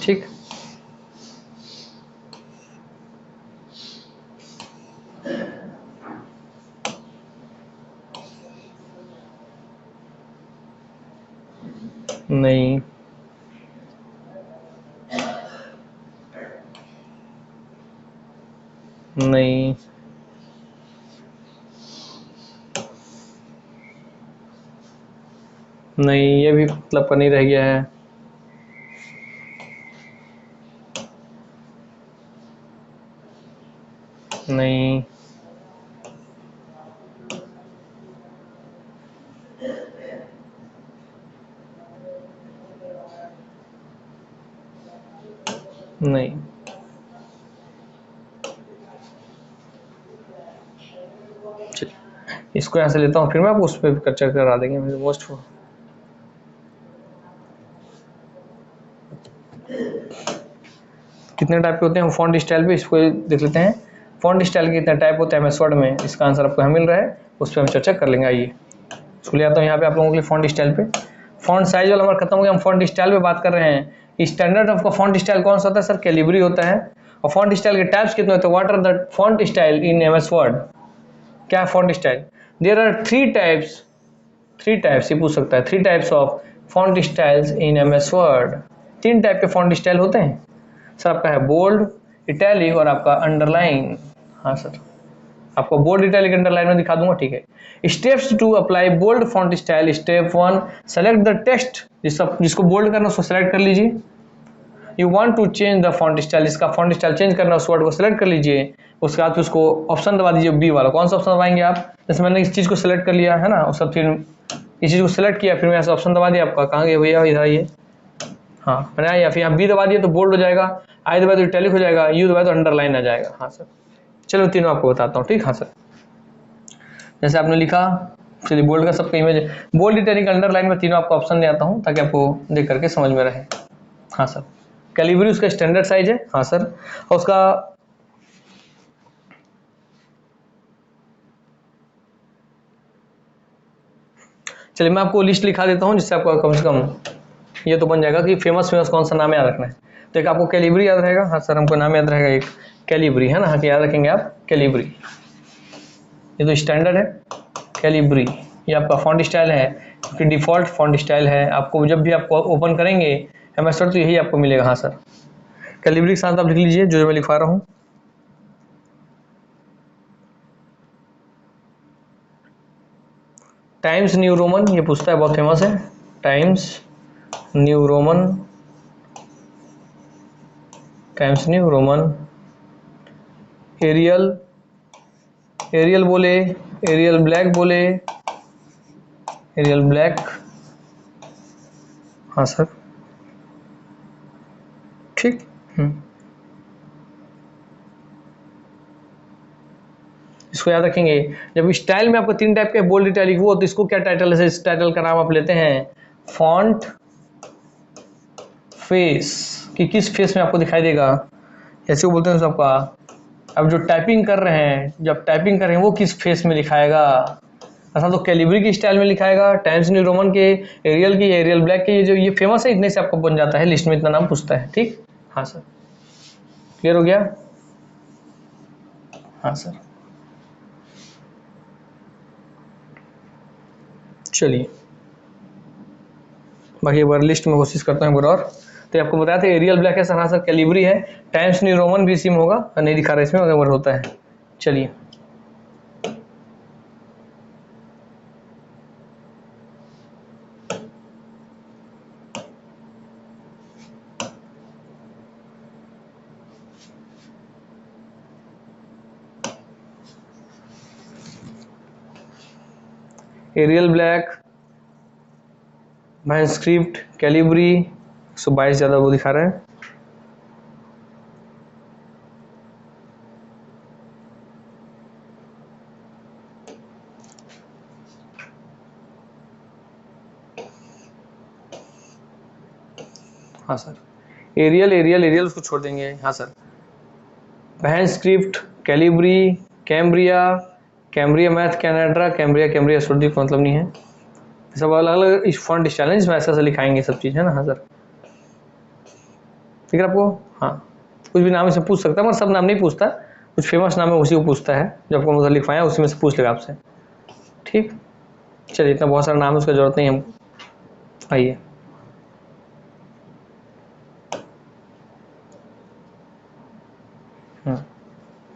Speaker 1: ठीक, नहीं, नहीं, नहीं, ये भी मतलब का नहीं रह गया है। नहीं, नहीं, इसको यहाँ से लेता हूँ, फिर मैं आपको उस पर चर्चा करा देंगे। मेरे मोस्ट कितने टाइप के होते हैं फॉन्ट स्टाइल पे, इसको देख लेते हैं। फॉन्ट स्टाइल के कितने टाइप होते हैं MS वर्ड में, इसका आंसर आपको यहाँ मिल रहा है, उस पर हम चर्चा कर लेंगे। आइए इसको ले आता हूँ यहाँ पे आप लोगों के लिए फॉन्ट स्टाइल पे। फॉन्ट साइज वाला हमारा खत्म हो गया, हम फॉन्ट स्टाइल पे बात कर रहे हैं। स्टैंडर्ड ऑफ का फॉन्ट स्टाइल कौन सा होता है सर, कैलिबरी होता है। और फॉन्ट स्टाइल के टाइप्स कितने होते हैं, what are the font style in MS word, क्या है font style. There are three types, ये पूछ सकता है, 3 types of font styles in MS word. 3 type के फॉन्ट स्टाइल होते हैं सर, आपका है बोल्ड, इटैलिक और आपका अंडरलाइन। हाँ सर, आपको बोल्ड, इटैलिक, अंडरलाइन में दिखा दूंगा, ठीक है। Steps to apply bold font style, step 1 select the text, जिसको बोल्ड करना उसको सेलेक्ट कर लीजिए। You want to change the font style, इसका फॉन्ट स्टाइल चेंज करना, उस वर्ड को सेलेक्ट कर लीजिए। उसके बाद उसको ऑप्शन दबा दीजिए B वाला। कौन सा ऑप्शन दबाएंगे आप, जैसे मैंने इस चीज को सेलेक्ट कर लिया है ना, और सब फिर इस चीज को सेलेक्ट किया, फिर मैं ऐसा ऑप्शन दबा दिया, आपका कहाँ गया भैया, इधर आइए। हाँ, मैंने आया, फिर यहाँ B दबा दिया तो बोल्ड हो जाएगा, I दबाए तो इटैलिक हो जाएगा, U दबाए तो अंडरलाइन आ जाएगा। हाँ सर, चलो तीनों आपको बताता हूँ, ठीक। हाँ सर, जैसे आपने लिखा, चलिए बोल्ड का सबका इमेज, बोल्ड, इटैलिक, अंडरलाइन में तीनों आपको ऑप्शन ले आता हूँ ताकि आपको देख करके समझ में रहे। हाँ सर, कैलिबरी उसका स्टैंडर्ड साइज है। हाँ सर, और उसका चलिए मैं आपको लिस्ट लिखा देता हूँ, जिससे आपको कम से कम ये तो बन जाएगा कि फेमस कौन सा नाम याद रखना है। तो एक आपको कैलिबरी याद रहेगा। हाँ सर, हमको नाम याद रहेगा एक कैलिबरी, है ना। हाँ, याद रखेंगे आप कैलिबरी, ये तो स्टैंडर्ड है कैलिबरी। ये आपका फॉन्ट स्टाइल है, क्योंकि डिफ़ॉल्ट फॉन्ट स्टाइल है। आपको जब भी आपको ओपन करेंगे MS वर्ड तो यही आपको मिलेगा। हाँ सर, कैलिबरी के साथ आप लिख लीजिए जो मैं लिखवा रहा हूँ। टाइम्स न्यू रोमन ये पूछता है, बहुत फेमस है। Times New Roman, Times New Roman. Arial, Arial बोले, एरियल ब्लैक बोले, एरियल ब्लैक। हाँ सर, ठीक। इसको याद रखेंगे। जब स्टाइल में आपको 3 टाइप के बोल्ड इटैलिक हुआ तो इसको क्या टाइटल है? इस टाइटल का नाम आप लेते हैं फॉन्ट फेस, कि किस फेस में आपको दिखाई देगा, ऐसे वो बोलते हैं सबका। अब जो टाइपिंग कर रहे हैं, जब टाइपिंग कर रहे हैं वो किस फेस में लिखाएगा? असल तो कैलिबरी की स्टाइल में लिखाएगा, टाइम्स न्यू रोमन के, एरियल की, एरियल ब्लैक के, ये जो ये फेमस है इतने से आपको बन जाता है, लिस्ट में इतना नाम पूछता है। ठीक, हाँ सर, क्लियर हो गया? हाँ सर, चलिए बाकी एक बार लिस्ट में कोशिश करता हूँ एक बार और। तो आपको बताया था एरियल ब्लैक है सर, हाँ सर कैलिबरी है, टाइम्स न्यू रोमन भी इसी में होगा, नहीं दिखा रहा इसमें, अगर होता है। चलिए एरियल ब्लैक, मैनस्क्रिप्ट, कैलिबरी 122 ज़्यादा वो दिखा रहा है। हाँ सर, एरियल एरियल एरियल उसको छोड़ देंगे। हाँ sir, manuscript, Calibri, Cambria, Cambria Math, Candara, Cambria, Cambria छोड़ को मतलब नहीं है, सब अलग अलग इस फॉन्ट स्टाइल है जिसमें ऐसा ऐसा लिखाएंगे सब चीज़, है ना। हाँ सर, ठीक है आपको। हाँ, कुछ भी नाम से पूछ सकता है, मगर सब नाम नहीं पूछता, कुछ फेमस नाम है उसी को पूछता है, जो आपको मतलब लिखवाया उसी में से पूछ लेगा आपसे। ठीक, चलिए इतना बहुत सारा नाम है उसका जरूरत नहीं हमको। आइए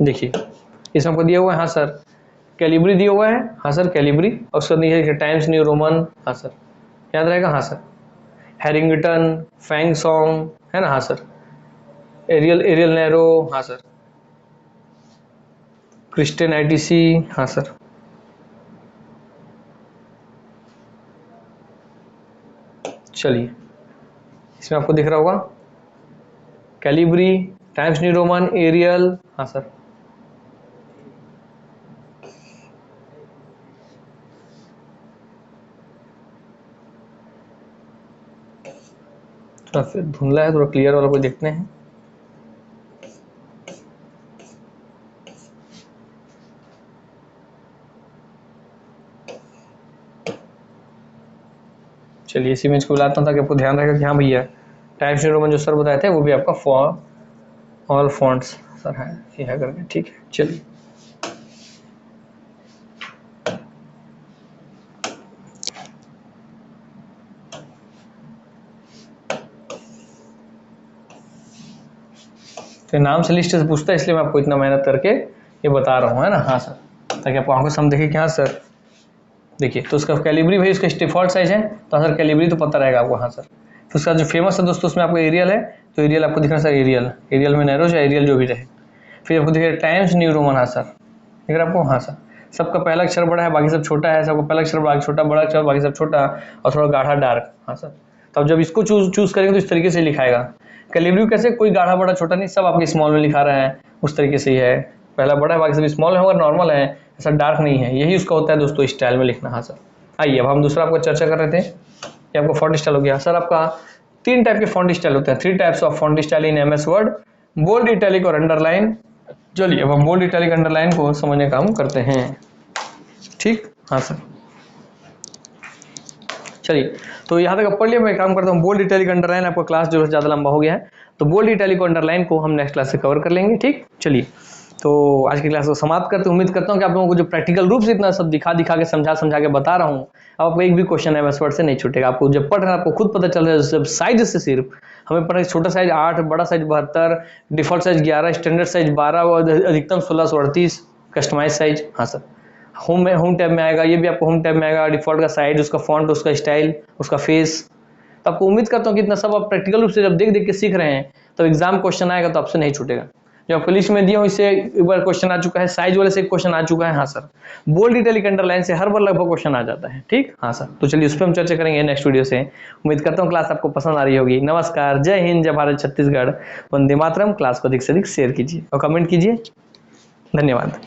Speaker 1: देखिए, इसमें आपको दिया हुआ है। हाँ सर, कैलिबरी दिया हुआ है। हाँ सर कैलिबरी, और उसका दिया टाइम्स न्यू रोमन। हाँ सर, याद रहेगा। हाँ सर, हैरिंगटन, फैंग सॉन्ग, है ना। हाँ सर, एरियल एरियल नैरो। हाँ सर, क्रिस्टियन ITC। हाँ सर, चलिए इसमें आपको दिख रहा होगा Calibri, Times New Roman, Arial. हाँ सर, थोड़ा फिर धुंधला है, थोड़ा क्लियर वाला कोई देखते हैं। चलिए इसी में इसको बुलाता हूँ ताकि आपको ध्यान रहेगा कि हाँ भैया टाइम्स न्यू रोमन जो सर बताए थे वो भी आपका फॉर ऑल फॉन्ट्स सर है, ये है करके। ठीक है, चलिए तो नाम से लिस्ट से पूछता है, इसलिए मैं आपको इतना मेहनत करके ये बता रहा हूँ, है ना। हाँ सर, ताकि आपको आंखों से हम देखें कि हाँ सर देखिए, तो उसका कैलिबरी भाई उसका डिफॉल्ट साइज है, तो हाँ सर कैलिबरी तो पता रहेगा आपको। हाँ सर, तो उसका जो फेमस है दोस्तों उसमें आपको एरियल है, तो एरियल आपको दिख रहा है सर, एरियल, एरियल में नैरो या एरियल जो भी रहे। फिर आपको दिख रहा है टाइम्स न्यू रोमन। हाँ सर, दिख रहा है आपको। हाँ सर, सबका पहला अक्षर बड़ा है, बाकी सब छोटा है, सबका पहला अक्षर बड़ा, छोटा बड़ा अक्षर, बाकी सब छोटा और थोड़ा गाढ़ा डार्क। हाँ सर, तो अब जब इसको चूज करेंगे तो इस तरीके से लिखाएगा। कैलिबरी कैसे, कोई गाढ़ा बड़ा छोटा नहीं, सब आपके स्मॉल में लिखा रहा है, उस तरीके से ही है, पहला बड़ा है बाकी सब स्मॉल है और नॉर्मल है, ऐसा डार्क नहीं है, यही उसका होता है दोस्तों स्टाइल में लिखना। हाँ सर, आइए अब हम दूसरा आपको चर्चा कर रहे थे, ये आपको फॉन्ट स्टाइल हो गया। सर आपका 3 टाइप के फॉन्ट स्टाइल होते हैं, 3 types of font style in MS word, bold, italic और अंडरलाइन। चलिए अब हम बोल्ड, इटैलिक, अंडरलाइन को समझने का काम करते हैं। ठीक, हाँ सर, चलिए तो यहाँ तक पढ़ लिया। मैं काम करता हूँ बोल्ड, इटैलिक, अंडरलाइन। आपका क्लास जो है ज़्यादा लंबा हो गया है, तो बोल्ड, इटैलिक और अंडरलाइन को हम नेक्स्ट क्लास से कवर कर लेंगे। ठीक, चलिए तो आज की क्लास को समाप्त करते उम्मीद करता हूँ कि आप लोगों को जो प्रैक्टिकल रूप से इतना सब दिखा के समझा के बता रहा हूँ, अब आपको एक भी क्वेश्चन है वर्ड से नहीं छूटेगा। आपको जब पढ़ रहे हैं आपको खुद पता चल रहा है, जब साइज से सिर्फ हमें पढ़ा छोटा साइज 8, बड़ा size 72, default size 11, standard size 12 और अधिकतम 1638, कस्टमाइज साइज। हाँ सर, होम टैब में आएगा, ये भी आपको होम टैब में आएगा, डिफॉल्ट का साइज, उसका फॉन्ट, उसका स्टाइल, उसका फेस। तो आपको उम्मीद करता हूँ कि इतना सब आप प्रैक्टिकल रूप से जब देख के सीख रहे हैं तो एग्जाम क्वेश्चन आएगा तो आपसे नहीं छूटेगा। जो आपको लिस्ट में दिया हूँ इससे एक बार क्वेश्चन आ चुका है, साइज वाले से एक क्वेश्चन आ चुका है। हाँ सर, बोल्ड इटैलिक अंडरलाइन से हर बार लगभग क्वेश्चन आ जाता है। ठीक, हाँ सर, तो चलिए उस पर हम चर्चा करेंगे नेक्स्ट वीडियो से। उम्मीद करता हूँ क्लास आपको पसंद आ रही होगी। नमस्कार, जय हिंद, जय भारत, छत्तीसगढ़, वंदे मातरम। क्लास को अधिक से अधिक शेयर कीजिए और कमेंट कीजिए। धन्यवाद।